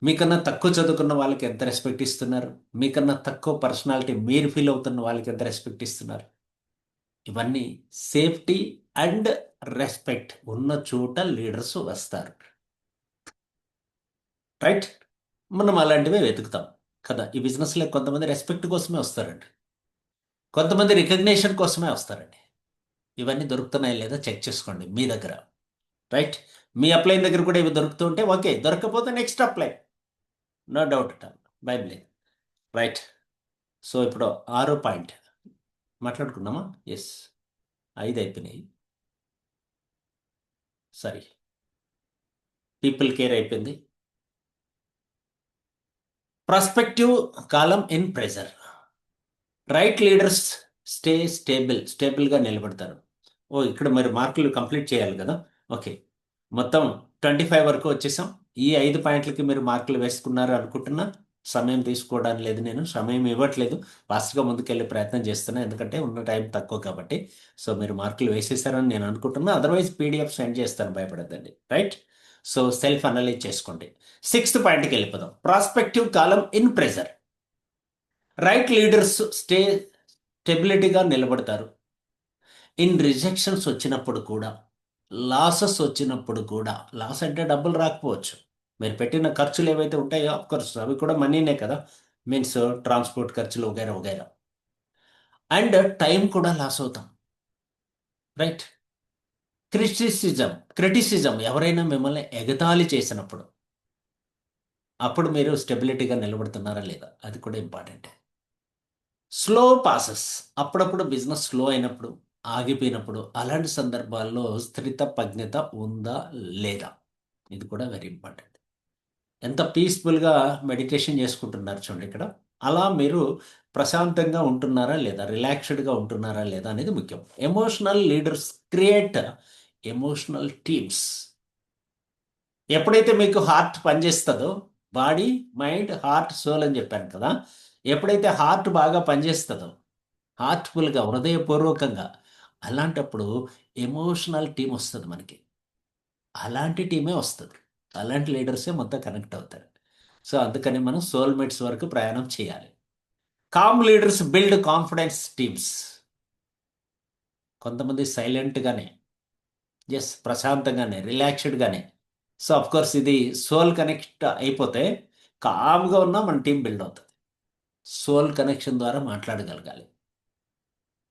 మీకన్నా తక్కువ చదువుకున్న వాళ్ళకి ఎంత రెస్పెక్ట్ ఇస్తున్నారు? మీకన్నా తక్కువ పర్సనాలిటీ మీరు ఫీల్ అవుతున్న వాళ్ళకి ఎంత రెస్పెక్ట్ ఇస్తున్నారు? ఇవన్నీ సేఫ్టీ అండ్ రెస్పెక్ట్ ఉన్న చోట లీడర్స్ వస్తారు. రైట్. మనం అలాంటివే వెతుకుతాం కదా. ఈ బిజినెస్లో కొంతమంది రెస్పెక్ట్ కోసమే వస్తారండి, కొంతమంది రికగ్నేషన్ కోసమే వస్తారండి. ఇవన్నీ దొరుకుతున్నాయా లేదా చెక్ చేసుకోండి మీ దగ్గర. రైట్. మీ అప్లైన్ దగ్గర కూడా ఇవి దొరుకుతుంటే ఓకే, దొరకకపోతే next apply, no doubt at all, Bible. Right. So ఇప్పుడు 6 పాయింట్ మాట్లాడుకున్నామా? ఎస్, 5 అయిపోయినాయి. సారీ, పీపుల్ కేర్ అయిపోయింది. Prospective calm in pressure. Right leaders stay stable, స్టేబుల్గా నిలబడతారు. ఓ ఇక్కడ మరి మార్కులు కంప్లీట్ చేయాలి కదా. ఓకే, మొత్తం 25 వరకు వచ్చేసాం. ఈ 5 పాయింట్లకి మీరు మార్కులు వేసుకున్నారు అనుకుంటున్నా. సమయం తీసుకోవడానికి లేదు, నేను సమయం ఇవ్వట్లేదు, ఫాస్ట్గా ముందుకెళ్ళే ప్రయత్నం చేస్తున్నా, ఎందుకంటే ఉన్న టైం తక్కువ కాబట్టి. సో మీరు మార్కులు వేసేసారని నేను అనుకుంటున్నా, అదర్వైజ్ పీడిఎఫ్ సెండ్ చేస్తాను, భయపడద్దండి. రైట్. సో సెల్ఫ్ అనలైజ్ చేసుకోండి. 6th పాయింట్కి వెళ్ళిపోదాం. Prospective calm in pressure. Right leaders stay స్టెబిలిటీగా నిలబడతారు. ఇన్ రిజెక్షన్స్ వచ్చినప్పుడు కూడా, లాసెస్ వచ్చినప్పుడు కూడా, లాస్ అంటే డబ్బులు రాకపోవచ్చు, మీరు పెట్టిన ఖర్చులు ఏవైతే ఉంటాయో అఫ్కోర్స్ అవి కూడా మనీనే కదా, మీన్స్ ట్రాన్స్పోర్ట్ ఖర్చులు వగైరా వగైరా. అండ్ టైం కూడా లాస్ అవుతాం. రైట్. క్రిటిసిజం ఎవరైనా మిమ్మల్ని ఎగతాళి చేసినప్పుడు, అప్పుడు మీరు స్టెబిలిటీగా నిలబడుతున్నారా లేదా, అది కూడా ఇంపార్టెంట్. Slow passes. అప్పుడప్పుడు బిజినెస్ స్లో అయినప్పుడు, ఆగిపోయినప్పుడు, అలాంటి సందర్భాల్లో స్థితప్రజ్ఞత ఉందా లేదా, ఇది కూడా వెరీ ఇంపార్టెంట్. ఎంత పీస్ఫుల్గా మెడిటేషన్ చేసుకుంటున్నారు చూడండి ఇక్కడ, అలా మీరు ప్రశాంతంగా ఉంటున్నారా లేదా, రిలాక్స్డ్గా ఉంటున్నారా లేదా అనేది ముఖ్యం. Emotional leaders create emotional teams. ఎప్పుడైతే మీకు హార్ట్ పనిచేస్తుందో, బాడీ మైండ్ హార్ట్ సోల్ అని చెప్పాను కదా, ఎప్పుడైతే హార్ట్ బాగా పనిచేస్తుందో, హార్ట్ఫుల్గా హృదయపూర్వకంగా, అలాంటప్పుడు ఎమోషనల్ టీం వస్తుంది మనకి. అలాంటి టీమే వస్తుంది, అలాంటి లీడర్సే మొత్తం కనెక్ట్ అవుతారు. సో అందుకని మనం సోల్మేట్స్ వరకు ప్రయాణం చేయాలి. Calm leaders build confidence teams. కొంతమంది సైలెంట్గానే, ఎస్ ప్రశాంతంగానే, రిలాక్స్డ్గానే. సో కోర్స్ ఇది సోల్ కనెక్ట్ అయిపోతే కామ్గా ఉన్నా మన టీం బిల్డ్ అవుతుంది. సోల్ కనెక్షన్ ద్వారా మాట్లాడగలగాలి.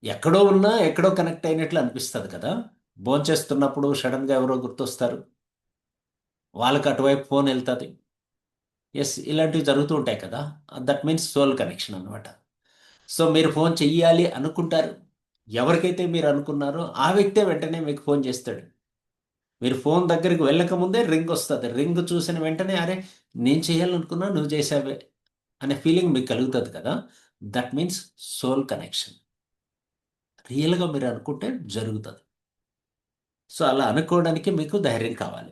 ఎక్కడో ఉన్నా ఎక్కడో కనెక్ట్ అయినట్లు అనిపిస్తుంది కదా. భోంచేస్తున్నప్పుడు సడన్గా ఎవరో గుర్తొస్తారు, వాళ్ళకి అటువైపు ఫోన్ వెళ్తుంది. ఎస్, ఇలాంటివి జరుగుతూ ఉంటాయి కదా. దట్ మీన్స్ సోల్ కనెక్షన్ అనమాట. సో మీరు ఫోన్ చెయ్యాలి అనుకుంటారు, ఎవరికైతే మీరు అనుకున్నారో ఆ వ్యక్తే వెంటనే మీకు ఫోన్ చేస్తాడు. మీరు ఫోన్ దగ్గరికి వెళ్ళకముందే రింగ్ వస్తుంది, రింగ్ చూసిన వెంటనే అరే నేను చేయాలనుకున్నా నువ్వు చేసావే అనే ఫీలింగ్ మీకు కలుగుతుంది కదా. That means soul connection. రియల్గా మీరు అనుకుంటే జరుగుతుంది. సో అలా అనుకోవడానికి మీకు ధైర్యం కావాలి.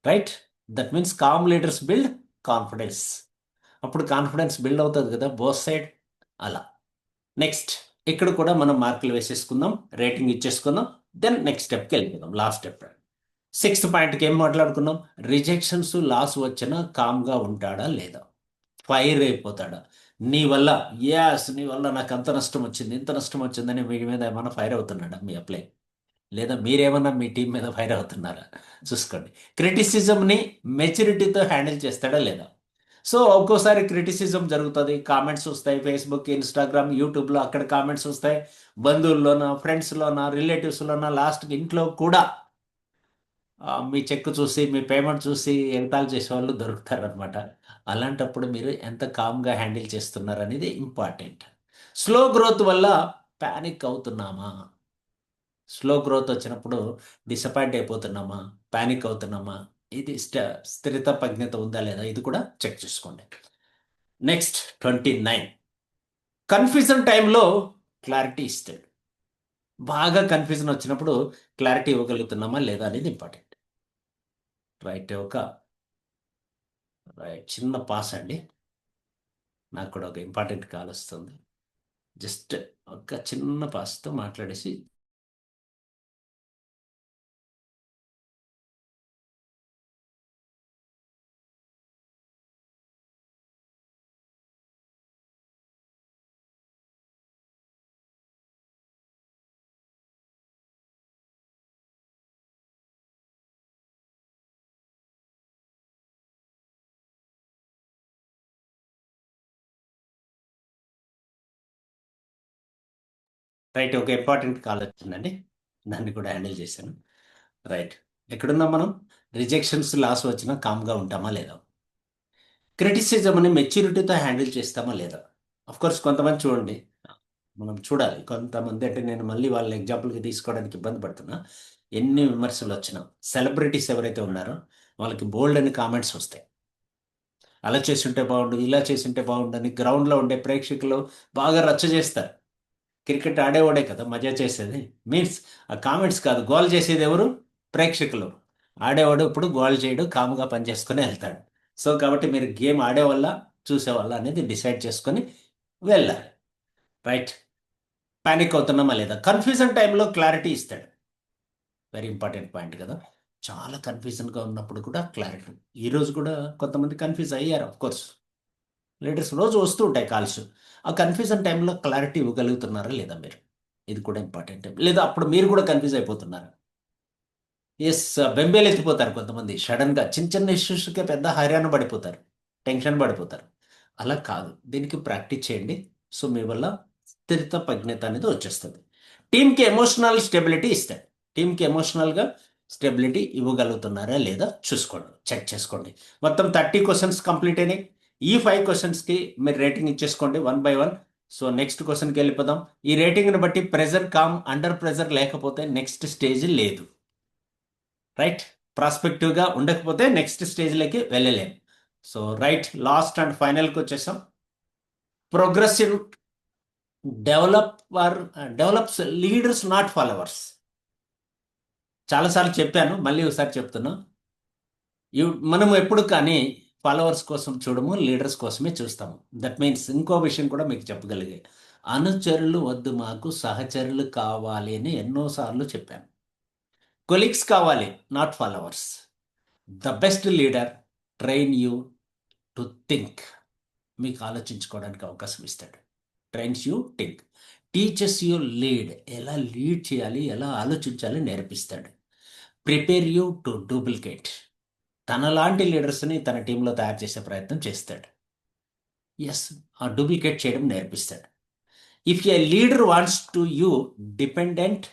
Right. That means calm leaders build confidence. అప్పుడు కాన్ఫిడెన్స్ బిల్డ్ అవుతుంది కదా బోత్ సైడ్. అలా. నెక్స్ట్, ఇక్కడ కూడా మనం మార్కులు వేసేసుకుందాం, రేటింగ్ ఇచ్చేసుకుందాం. దెన్ నెక్స్ట్ స్టెప్కి వెళ్ళిపోదాం, లాస్ట్ స్టెప్. 6th పాయింట్కి ఏం మాట్లాడుకున్నాం? రిజెక్షన్స్ లాస్ వచ్చినా కామ్గా ఉంటాడా లేదా, ఫైర్ అయిపోతాడా? నీ వల్ల, నీ వల్ల నాకు అంత నష్టం వచ్చింది, ఇంత నష్టం వచ్చిందని మీ మీద ఏమన్నా ఫైర్ అవుతున్నాడా మీ అప్లై, లేదా మీరేమన్నా మీ టీం మీద ఫైర్ అవుతున్నారా? చూసుకోండి. క్రిటిసిజంని మెచ్యూరిటీతో హ్యాండిల్ చేస్తాడా లేదా. సో ఒక్కోసారి క్రిటిసిజం జరుగుతుంది, కామెంట్స్ వస్తాయి, ఫేస్బుక్, ఇన్స్టాగ్రామ్, యూట్యూబ్లో అక్కడ కామెంట్స్ వస్తాయి, బంధువుల్లోనా, ఫ్రెండ్స్లోనా, రిలేటివ్స్లోనా, లాస్ట్కి ఇంట్లో కూడా మీ చెక్ చూసి, మీ పేమెంట్ చూసి ఎగతాళి చేసేవాళ్ళు దొరుకుతారనమాట. అలాంటప్పుడు మీరు ఎంత కామ్గా హ్యాండిల్ చేస్తున్నారు అనేది ఇంపార్టెంట్. స్లో గ్రోత్ వల్ల ప్యానిక్ అవుతున్నామా? స్లో గ్రోత్ వచ్చినప్పుడు డిసప్పాయింట్ అయిపోతున్నామా, ప్యానిక్ అవుతున్నామా, ఇది స్థిరత ప్రజ్ఞత ఉందా లేదా, ఇది కూడా చెక్ చేసుకోండి. నెక్స్ట్ 29, కన్ఫ్యూజన్ టైంలో క్లారిటీ ఇస్తాడు. బాగా కన్ఫ్యూజన్ వచ్చినప్పుడు క్లారిటీ ఇవ్వగలుగుతున్నామా లేదా అనేది ఇంపార్టెంట్. రైట్. రైట్, చిన్న పాస్ అండి, నాకు కూడా ఒక ఇంపార్టెంట్ కాల్ వస్తుంది. జస్ట్ ఒక చిన్న పాస్తో మాట్లాడేసి రైట్, ఒక ఇంపార్టెంట్ కాల్ వచ్చిందండి. దాన్ని కూడా హ్యాండిల్ చేశాను. రైట్. ఎక్కడున్నాం మనం? రిజెక్షన్స్, లాస్ వచ్చినా కామ్గా ఉంటామా లేదా? క్రిటిసిజంని మెచ్యూరిటీతో హ్యాండిల్ చేస్తామా లేదా? కోర్స్ కొంతమంది చూడండి, మనం చూడాలి. కొంతమంది అంటే నేను మళ్ళీ వాళ్ళ ఎగ్జాంపుల్కి తీసుకోవడానికి ఇబ్బంది పడుతున్నా. ఎన్ని విమర్శలు వచ్చినా సెలబ్రిటీస్ ఎవరైతే ఉన్నారో వాళ్ళకి బోల్డ్ అని కామెంట్స్ వస్తాయి. అలా చేసుంటే బాగుండు, ఇలా చేసుంటే బాగుండు అని గ్రౌండ్లో ఉండే ప్రేక్షకులు బాగా రచ్చ చేస్తారు. క్రికెట్ ఆడేవాడే కదా మజా చేసేది. మీన్స్ ఆ కామెంట్స్ కాదు, గోల్ చేసేది ఎవరు? ప్రేక్షకులు. ఆడేవాడు ఇప్పుడు గోల్ చేయడు, కాముగా పనిచేసుకొని వెళ్తాడు. సో కాబట్టి మీరు గేమ్ ఆడేవాళ్ళ చూసేవాళ్ళ అనేది డిసైడ్ చేసుకొని వెళ్ళాలి. రైట్. పానిక్ అవుతున్నామా లేదా? కన్ఫ్యూజన్ టైంలో క్లారిటీ ఇస్తాడు. వెరీ ఇంపార్టెంట్ పాయింట్ కదా. చాలా కన్ఫ్యూజన్గా ఉన్నప్పుడు కూడా క్లారిటీ. ఈరోజు కూడా కొంతమంది కన్ఫ్యూజ్ అయ్యారు. కోర్స్ లీడర్స్ రోజు వస్తూ ఉంటాయి కాల్స్. ఆ కన్ఫ్యూజన్ టైంలో క్లారిటీ ఇవ్వగలుగుతున్నారా లేదా మీరు? ఇది కూడా ఇంపార్టెంట్. లేదా అప్పుడు మీరు కూడా కన్ఫ్యూజ్ అయిపోతున్నారు. ఎస్. బెంబేలు ఎత్తిపోతారు కొంతమంది. సడన్గా చిన్న చిన్న ఇష్యూస్కే పెద్ద హైరాణ పడిపోతారు, టెన్షన్ పడిపోతారు. అలా కాదు, దీనికి ప్రాక్టీస్ చేయండి. సో మీ వల్ల స్థిరత ప్రజ్ఞత అనేది వచ్చేస్తుంది. టీంకి ఎమోషనల్ స్టెబిలిటీ ఇస్తాడు. టీంకి ఎమోషనల్గా స్టెబిలిటీ ఇవ్వగలుగుతున్నారా లేదా చూసుకోండి, చెక్ చేసుకోండి. మొత్తం 30 క్వశ్చన్స్ కంప్లీట్ అయినాయి. ఈ 5 క్వశ్చన్స్కి మీరు రేటింగ్ ఇచ్చేసుకోండి 1 by 1. సో నెక్స్ట్ క్వశ్చన్కి వెళ్ళిపోదాం. ఈ రేటింగ్ని బట్టి ప్రెజర్ కామ్, అండర్ ప్రెజర్ లేకపోతే నెక్స్ట్ స్టేజ్ లేదు. రైట్. ప్రాస్పెక్టివ్గా ఉండకపోతే నెక్స్ట్ స్టేజ్లోకి వెళ్ళలేము. సో రైట్, లాస్ట్ అండ్ ఫైనల్కి వచ్చేసాం. Progressive develops leaders not followers. చాలాసార్లు చెప్పాను, మళ్ళీ ఒకసారి చెప్తున్నా. మనం ఎప్పుడు కానీ ఫాలోవర్స్ కోసం చూడము, లీడర్స్ కోసమే చూస్తాము. దట్ మీన్స్ ఇంకో విషయం కూడా మీకు చెప్పగలిగే, అనుచరులు వద్దు మాకు, సహచరులు కావాలి అని ఎన్నోసార్లు చెప్పాను. కొలీగ్స్ కావాలి, not followers. The best leader train you to think. మీకు ఆలోచించుకోవడానికి అవకాశం ఇస్తాడు. Trains you think. Teaches you lead. ఎలా లీడ్ చేయాలి, ఎలా ఆలోచించాలి నేర్పిస్తాడు. Prepare you to duplicate. తనలాంటి లీడర్స్ని తన టీంలో తయారు చేసే ప్రయత్నం చేస్తాడు. ఎస్, ఆ డూప్లికేట్ చేయడం నేర్పిస్తాడు. If a leader wants to you dependent,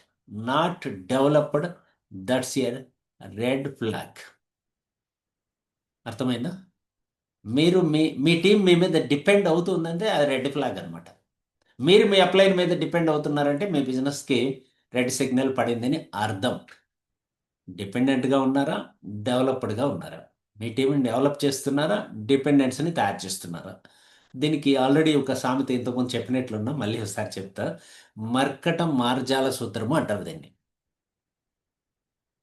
not developed, that's a red flag. అర్థమైందా? మీరు మీ మీ టీం మీ మీద డిపెండ్ అవుతుందంటే అది రెడ్ ఫ్లాగ్ అనమాట. మీరు మీ అప్లైన్ మీద డిపెండ్ అవుతున్నారంటే మీ బిజినెస్కి రెడ్ సిగ్నల్ పడిందని అర్థం. డిపెండెంట్గా ఉన్నారా, డెవలప్డ్గా ఉన్నారా? మీ టీంని డెవలప్ చేస్తున్నారా, డిపెండెన్స్ని తయారు చేస్తున్నారా? దీనికి ఆల్రెడీ ఒక సామెత ఇంతకుముందు చెప్పినట్లున్నా, మళ్ళీ ఒకసారి చెప్తా. మర్కటం మార్జాల సూత్రము అంటారు దీన్ని.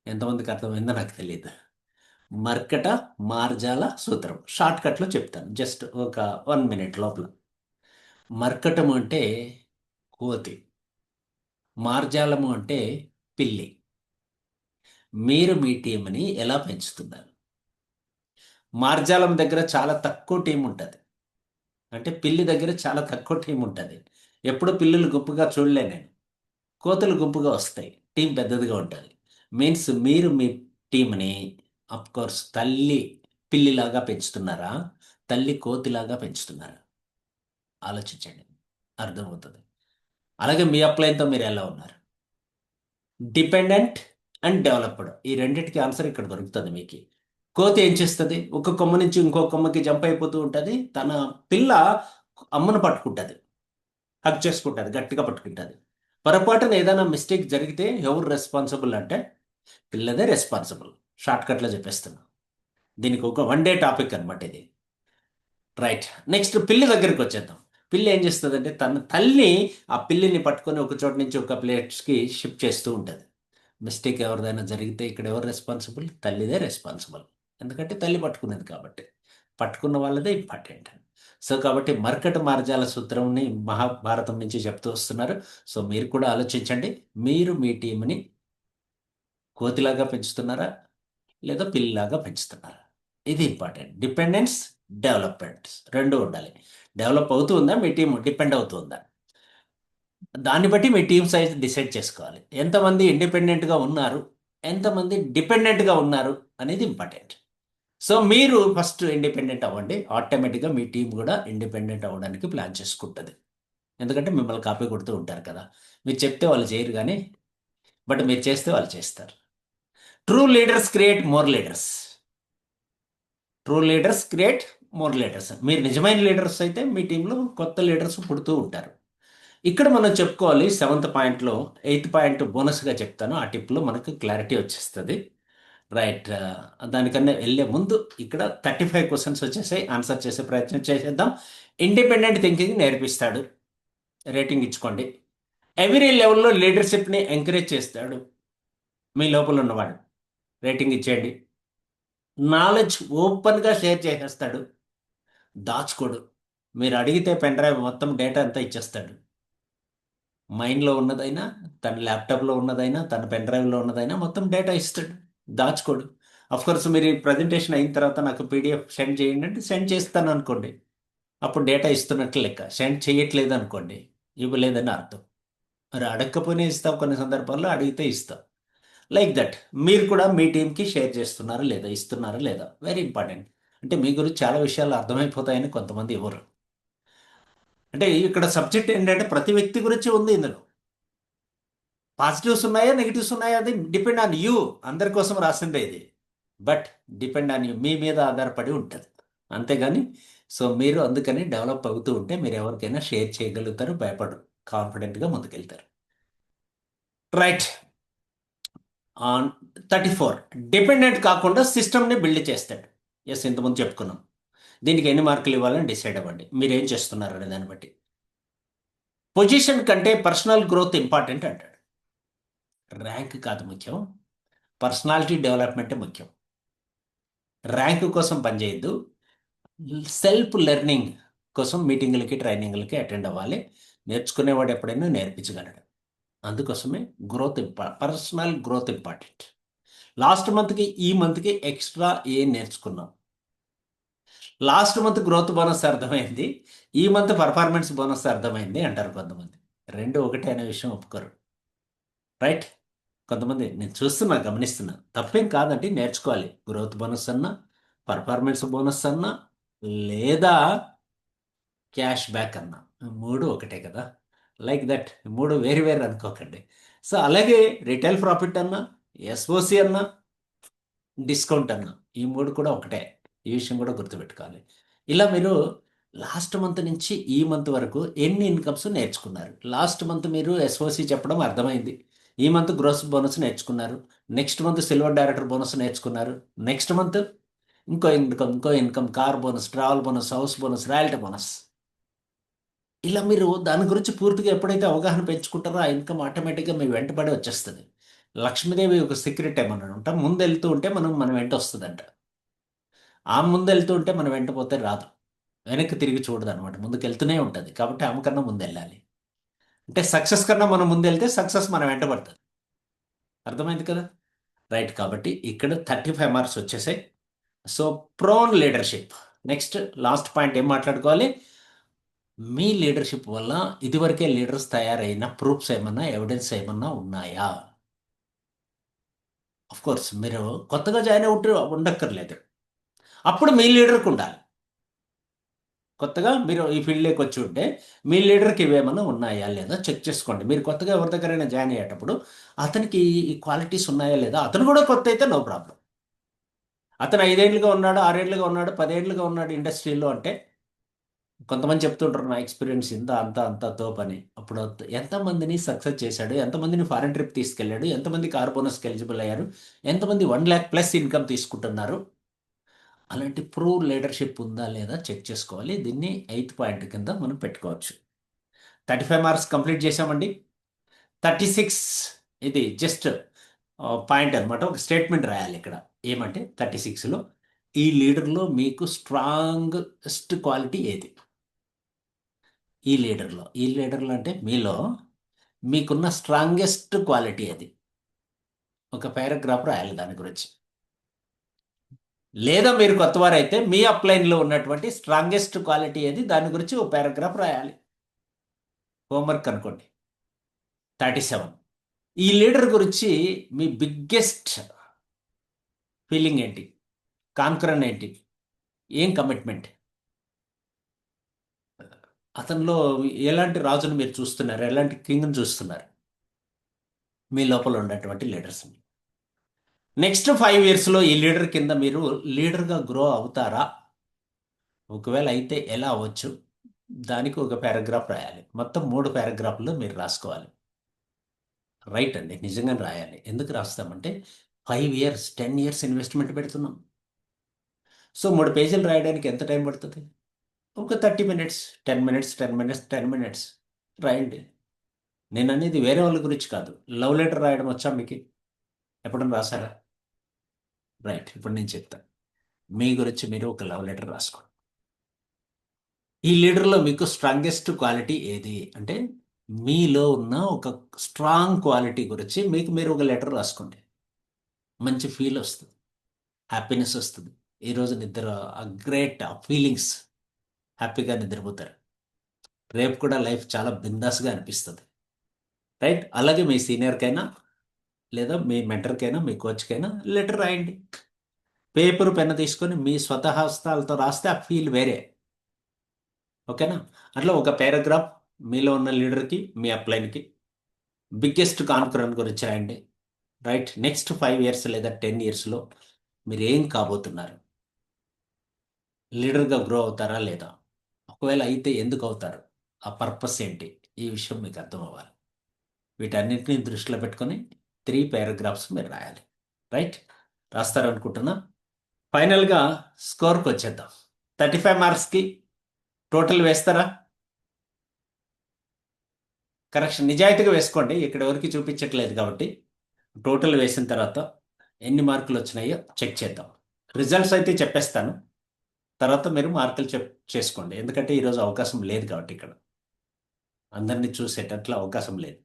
ఎంతమందికి అర్థమైందో నాకు తెలియదు. మర్కట మార్జాల సూత్రం షార్ట్ కట్లో చెప్తాను, జస్ట్ ఒక 1 minute లోపల. మర్కటము అంటే కోతి, మార్జాలము అంటే పిల్లి. మీరు మీ టీంని ఎలా పెంచుతున్నారు? మార్జాలం దగ్గర చాలా తక్కువ టీం ఉంటుంది, అంటే పిల్లి దగ్గర చాలా తక్కువ టీం ఉంటుంది. ఎప్పుడు పిల్లులు గుంపుగా చూడలే నేను. కోతులు గుంపుగా వస్తాయి, టీం పెద్దదిగా ఉంటుంది. మీన్స్ మీరు మీ టీంని కోర్స్ తల్లి పిల్లిలాగా పెంచుతున్నారా, తల్లి కోతిలాగా పెంచుతున్నారా? ఆలోచించండి, అర్థమవుతుంది. అలాగే మీ అప్లైన్తో మీరు ఎలా ఉన్నారు? డిపెండెంట్ అండ్ డెవలప్డ్, ఈ రెండింటికి ఆన్సర్ ఇక్కడ దొరుకుతుంది మీకు. కోతి ఏం చేస్తుంది? ఒక కొమ్మ నుంచి ఇంకో కొమ్మకి జంప్ అయిపోతూ ఉంటుంది. తన పిల్ల అమ్మను పట్టుకుంటుంది, హక్ చేసుకుంటుంది, గట్టిగా పట్టుకుంటుంది. పొరపాటున ఏదైనా మిస్టేక్ జరిగితే ఎవరు రెస్పాన్సిబుల్ అంటే పిల్లదే రెస్పాన్సిబుల్. షార్ట్కట్లో చెప్పేస్తున్నా. దీనికి ఒక 1 day టాపిక్ అనమాట ఇది. రైట్. నెక్స్ట్ పిల్లి దగ్గరికి వచ్చేద్దాం. పిల్లి ఏం చేస్తుందంటే తన తల్లి ఆ పిల్లిని పట్టుకొని ఒక చోట నుంచి ఒక ప్లేస్కి షిఫ్ట్ చేస్తూ ఉంటుంది. మిస్టేక్ ఎవరిదైనా జరిగితే ఇక్కడ ఎవరు రెస్పాన్సిబుల్? తల్లిదే రెస్పాన్సిబుల్. ఎందుకంటే తల్లి పట్టుకునేది కాబట్టి. పట్టుకున్న వాళ్ళదే ఇంపార్టెంట్. సో కాబట్టి మర్కట మార్జాల సూత్రంని మహాభారతం నుంచి చెప్తూ వస్తున్నారు. సో మీరు కూడా ఆలోచించండి, మీరు మీ టీంని కోతిలాగా పెంచుతున్నారా లేదా పిల్లిలాగా పెంచుతున్నారా? ఇది ఇంపార్టెంట్. డిపెండెన్స్, డెవలప్మెంట్ రెండు ఉండాలి. డెవలప్ అవుతూ ఉందా మీ టీం, డిపెండ్ అవుతుందా? దాన్ని బట్టి మీ టీం సైజ్ డిసైడ్ చేసుకోవాలి. ఎంతమంది ఇండిపెండెంట్గా ఉన్నారు, ఎంతమంది డిపెండెంట్గా ఉన్నారు అనేది ఇంపార్టెంట్. సో మీరు ఫస్ట్ ఇండిపెండెంట్ అవ్వండి, ఆటోమేటిక్గా మీ టీం కూడా ఇండిపెండెంట్ అవ్వడానికి ప్లాన్ చేసుకుంటుంది. ఎందుకంటే మిమ్మల్ని కాపీ కొడుతూ ఉంటారు కదా. మీరు చెప్తే వాళ్ళు చేయరు కానీ బట్ మీరు చేస్తే వాళ్ళు చేస్తారు. True leaders create more leaders. True leaders create more leaders. మీరు నిజమైన లీడర్స్ అయితే మీ టీంలో కొత్త లీడర్స్ పుడుతూ ఉంటారు. ఇక్కడ మనం చెప్పుకోవాలి సెవెంత్ పాయింట్లో. ఎయిత్ పాయింట్ బోనస్గా చెప్తాను, ఆ టిప్లో మనకు క్లారిటీ వచ్చేస్తుంది. రైట్. దానికన్నా వెళ్ళే ముందు ఇక్కడ 35 క్వశ్చన్స్ వచ్చేసాయి, ఆన్సర్ చేసే ప్రయత్నం చేసేద్దాం. ఇండిపెండెంట్ థింకింగ్ నేర్పిస్తాడు, రేటింగ్ ఇచ్చుకోండి. ఎవ్రీ లెవెల్లో లీడర్షిప్ని ఎంకరేజ్ చేస్తాడు మీ లోపల ఉన్నవాడు, రేటింగ్ ఇచ్చేయండి. నాలెడ్జ్ ఓపెన్గా షేర్ చేసేస్తాడు, దాచుకోడు. మీరు అడిగితే పెన్ డ్రైవ్ మొత్తం డేటా అంతా ఇచ్చేస్తాడు. మైండ్లో ఉన్నదైనా, తన ల్యాప్టాప్లో ఉన్నదైనా, తన పెన్ డ్రైవ్లో ఉన్నదైనా మొత్తం డేటా ఇస్తాడు, దాచుకోడు. కోర్స్ మీరు ఈ ప్రజెంటేషన్ అయిన తర్వాత నాకు పీడిఎఫ్ సెండ్ చేయండి అంటే సెండ్ చేస్తాను అనుకోండి, అప్పుడు డేటా ఇస్తున్నట్లు లెక్క. సెండ్ చేయట్లేదు అనుకోండి, ఇవ్వలేదని అర్థం. మరి అడగకపోయినా ఇస్తాం, కొన్ని సందర్భాల్లో అడిగితే ఇస్తాం. Like that. మీరు కూడా మీ టీంకి షేర్ చేస్తున్నారా లేదా, ఇస్తున్నారా లేదా, వెరీ ఇంపార్టెంట్. అంటే మీ గురించి చాలా విషయాలు అర్థమైపోతాయని కొంతమంది ఇవ్వరు. అంటే ఇక్కడ సబ్జెక్ట్ ఏంటంటే ప్రతి వ్యక్తి గురించి ఉంది ఇందులో. పాజిటివ్స్ ఉన్నాయా, నెగిటివ్స్ ఉన్నాయా, అది డిపెండ్ ఆన్ యూ. అందరి కోసం రాసిందే ఇది, బట్ డిపెండ్ ఆన్ యూ, మీ మీద ఆధారపడి ఉంటుంది. అంతేగాని సో మీరు అందుకని డెవలప్ అవుతూ ఉంటే మీరు ఎవరికైనా షేర్ చేయగలుగుతారు, భయపడరు, కాన్ఫిడెంట్గా ముందుకెళ్తారు. రైట్. ఆన్ 34, డిపెండెంట్ కాకుండా సిస్టమ్ని బిల్డ్ చేస్తాడు. ఎస్, ఇంతకుముందు చెప్పుకున్నాం. దీనికి ఎన్ని మార్కులు ఇవ్వాలని డిసైడ్ అవ్వండి, మీరు ఏం చేస్తున్నారు అనే దాన్ని బట్టి. పొజిషన్ కంటే పర్సనల్ గ్రోత్ ఇంపార్టెంట్ అంటాడు. ర్యాంక్ కాదు ముఖ్యం, పర్సనాలిటీ డెవలప్మెంటే ముఖ్యం. ర్యాంక్ కోసం పనిచేయద్దు, సెల్ఫ్ లెర్నింగ్ కోసం మీటింగులకి ట్రైనింగ్లకి అటెండ్ అవ్వాలి. నేర్చుకునేవాడు ఎప్పుడైనా నేర్పించగలడు. అందుకోసమే పర్సనల్ గ్రోత్ ఇంపార్టెంట్. లాస్ట్ మంత్కి ఈ మంత్కి ఎక్స్ట్రా ఏం నేర్చుకున్నాం? లాస్ట్ మంత్ గ్రోత్ బోనస్ అర్థమైంది, ఈ మంత్ పర్ఫార్మెన్స్ బోనస్ అర్థమైంది అంటారు కొంతమంది. రెండు ఒకటే అనే విషయం ఒప్పుకోరు. రైట్. కొంతమంది నేను చూస్తున్నా, గమనిస్తున్నా, తప్పేం కాదండి, నేర్చుకోవాలి. గ్రోత్ బోనస్ అన్నా, పర్ఫార్మెన్స్ బోనస్ అన్నా, లేదా క్యాష్ బ్యాక్ అన్నా, మూడు ఒకటే కదా. లైక్ దట్, మూడు వేరు వేరు అనుకోకండి. సో అలాగే రిటైల్ ప్రాఫిట్ అన్నా, ఎస్ఓసి అన్నా, డిస్కౌంట్ అన్నా, ఈ మూడు కూడా ఒకటే. ఈ విషయం కూడా గుర్తుపెట్టుకోవాలి. ఇలా మీరు లాస్ట్ మంత్ నుంచి ఈ మంత్ వరకు ఎన్ని ఇన్కమ్స్ నేర్చుకున్నారు? లాస్ట్ మంత్ మీరు ఎస్ఓసి చెప్పడం అర్థమైంది, ఈ మంత్ గ్రోస్ బోనస్ నేర్చుకున్నారు, next month silver director bonus నేర్చుకున్నారు, నెక్స్ట్ మంత్ ఇంకో income car bonus, travel bonus, house bonus, royalty bonus. ఇలా మీరు దాని గురించి పూర్తిగా ఎప్పుడైతే అవగాహన పెంచుకుంటారో ఆ ఇన్కమ్ ఆటోమేటిక్గా మీ వెంటబడి వచ్చేస్తుంది. లక్ష్మీదేవి ఒక సీక్రెట్ ఏమన్నా ఉంటా, ముందు వెళ్తూ ఉంటే మన వెంట వస్తుందంట. ఆ ముందు వెళ్తూ ఉంటే మనం వెంట పోతే రాదు, వెనక్కి తిరిగి చూడదు అనమాట, ముందుకు వెళ్తూనే ఉంటుంది. కాబట్టి ఆమె కన్నా ముందు వెళ్ళాలి. అంటే సక్సెస్ కన్నా మనం ముందు వెళ్తే సక్సెస్ మన వెంట పడుతుంది. అర్థమైంది కదా. రైట్. కాబట్టి ఇక్కడ 35 మార్క్స్ వచ్చేసాయి. So prone leadership. Next last point ఏం మాట్లాడుకోవాలి? మీ లీడర్షిప్ వల్ల ఇదివరకే లీడర్స్ తయారైన ప్రూఫ్స్ ఏమన్నా, ఎవిడెన్స్ ఏమన్నా ఉన్నాయా? కోర్స్ మీరు కొత్తగా జాయిన్ అవుట్ ఉండక్కర్లేదు, అప్పుడు మీ లీడర్కి ఉండాలి. కొత్తగా మీరు ఈ ఫీల్డ్లోకి వచ్చి ఉంటే మీ లీడర్కి ఇవేమన్నా ఉన్నాయా లేదా చెక్ చేసుకోండి. మీరు కొత్తగా ఎవరి దగ్గరైనా జాయిన్ అయ్యేటప్పుడు అతనికి ఈ క్వాలిటీస్ ఉన్నాయా లేదా, అతను కూడా కొత్త అయితే నో ప్రాబ్లం. అతను 5 ఏళ్ళుగా ఉన్నాడు, 6 ఏళ్ళుగా ఉన్నాడు, 10 ఏళ్ళుగా ఉన్నాడు ఇండస్ట్రీలో అంటే, కొంతమంది చెప్తుంటారు నా ఎక్స్పీరియన్స్ ఇంత అంత అంత తోపని. అప్పుడు ఎంతమందిని సక్సెస్ చేశాడు, ఎంతమందిని ఫారెన్ ట్రిప్ తీసుకెళ్ళాడు, ఎంతమంది కార్ బోనస్కి ఎలిజిబుల్ అయ్యారు, ఎంతమంది 1 lakh+ ఇన్కమ్ తీసుకుంటున్నారు, అలాంటి ప్రూవ్ లీడర్షిప్ ఉందా లేదా చెక్ చేసుకోవాలి. దీన్ని ఎయిత్ పాయింట్ కింద మనం పెట్టుకోవచ్చు. 35 మార్క్స్ కంప్లీట్ చేసామండి. 36, ఇది జస్ట్ పాయింట్ అనమాట, ఒక స్టేట్మెంట్ రాయాలి ఇక్కడ. ఏమంటే 36లో ఈ లీడర్లో మీకు స్ట్రాంగెస్ట్ క్వాలిటీ ఏది? ఈ లీడర్లో అంటే మీలో మీకున్న స్ట్రాంగెస్ట్ క్వాలిటీ అది. ఒక పారాగ్రాఫ్ రాయాలి దాని గురించి. లేదా మీరు కొత్తవారైతే మీ అప్లైన్లో ఉన్నటువంటి స్ట్రాంగెస్ట్ క్వాలిటీ ఏది, దాని గురించి ఒక పారాగ్రాఫ్ రాయాలి. హోంవర్క్ అనుకోండి. 37, ఈ లీడర్ గురించి మీ బిగ్గెస్ట్ ఫీలింగ్ ఏంటి, కాన్కరన్ ఏంటి, ఏం కమిట్మెంట్, అతనిలో ఎలాంటి రాజును మీరు చూస్తున్నారు, ఎలాంటి కింగ్ని చూస్తున్నారు? మీ లోపల ఉన్నటువంటి లీడర్స్ని. నెక్స్ట్ 5 ఇయర్స్లో ఈ లీడర్ కింద మీరు లీడర్గా గ్రో అవుతారా? ఒకవేళ అయితే ఎలా అవ్వచ్చు? దానికి ఒక పారాగ్రాఫ్ రాయాలి. మొత్తం 3 పారాగ్రాఫ్లు మీరు రాసుకోవాలి. రైట్ అండి, నిజంగానే రాయాలి. ఎందుకు రాస్తామంటే 5 ఇయర్స్ 10 ఇయర్స్ ఇన్వెస్ట్మెంట్ పెడుతున్నాం. సో 3 పేజీలు రాయడానికి ఎంత టైం పడుతుంది? ఒక 30 మినిట్స్, 10 మినిట్స్, 10 మినిట్స్, 10 మినిట్స్ రాయండి. నేను అనేది వేరే వాళ్ళ గురించి కాదు. లవ్ లెటర్ రాయడం వచ్చా మీకు? ఎప్పుడైనా రాశారా? రైట్, ఇప్పుడు నేను చెప్తాను. మీ గురించి మీరు ఒక లవ్ లెటర్ రాసుకోండి. ఈ లీడర్లో మీకు స్ట్రాంగెస్ట్ క్వాలిటీ ఏది అంటే, మీలో ఉన్న ఒక స్ట్రాంగ్ క్వాలిటీ గురించి మీకు మీరు ఒక లెటర్ రాసుకోండి. మంచి ఫీల్ వస్తుంది, హ్యాపీనెస్ వస్తుంది. ఈరోజు నిద్ర గ్రేట్ ఫీలింగ్స్, హ్యాపీగా నిద్రపోతారు. రేపు కూడా లైఫ్ చాలా బిందాస్గా అనిపిస్తుంది. రైట్, అలాగే మీ సీనియర్కైనా లేదా మీ మెంటర్కైనా మీ కోచ్కైనా లెటర్ రాయండి. పేపర్ పెన్ తీసుకొని మీ స్వతహస్తాలతో రాస్తే ఆ ఫీల్ వేరే. ఓకేనా? అట్లా ఒక పారాగ్రాఫ్ మీలో ఉన్న లీడర్కి, మీ అప్లైన్కి బిగ్గెస్ట్ కాన్ఫరెన్స్ గురించి రాయండి. రైట్, నెక్స్ట్ 5 ఇయర్స్ లేదా 10 ఇయర్స్లో మీరు ఏం కాబోతున్నారు? లీడర్గా గ్రో అవుతారా లేదా? ఒకవేళ అయితే ఎందుకు అవుతారు? ఆ పర్పస్ ఏంటి? ఈ విషయం మీకు అర్థం అవ్వాలి. వీటన్నిటిని దృష్టిలో పెట్టుకొని 3 పారాగ్రాఫ్స్ మీరు రాయాలి. రైట్, రాస్తారనుకుంటున్నా. ఫైనల్గా స్కోర్కి వచ్చేద్దాం. 35 మార్క్స్కి టోటల్ వేస్తారా? కరెక్షన్ నిజాయితీగా వేసుకోండి, ఇక్కడ ఎవరికి చూపించట్లేదు కాబట్టి. టోటల్ వేసిన తర్వాత ఎన్ని మార్కులు వచ్చినాయో చెక్ చేద్దాం. రిజల్ట్స్ అయితే చెప్పేస్తాను, తర్వాత మీరు మార్కులు చేసుకోండి. ఎందుకంటే ఈరోజు అవకాశం లేదు కాబట్టి ఇక్కడ అందరినీ చూసేటట్లు అవకాశం లేదు.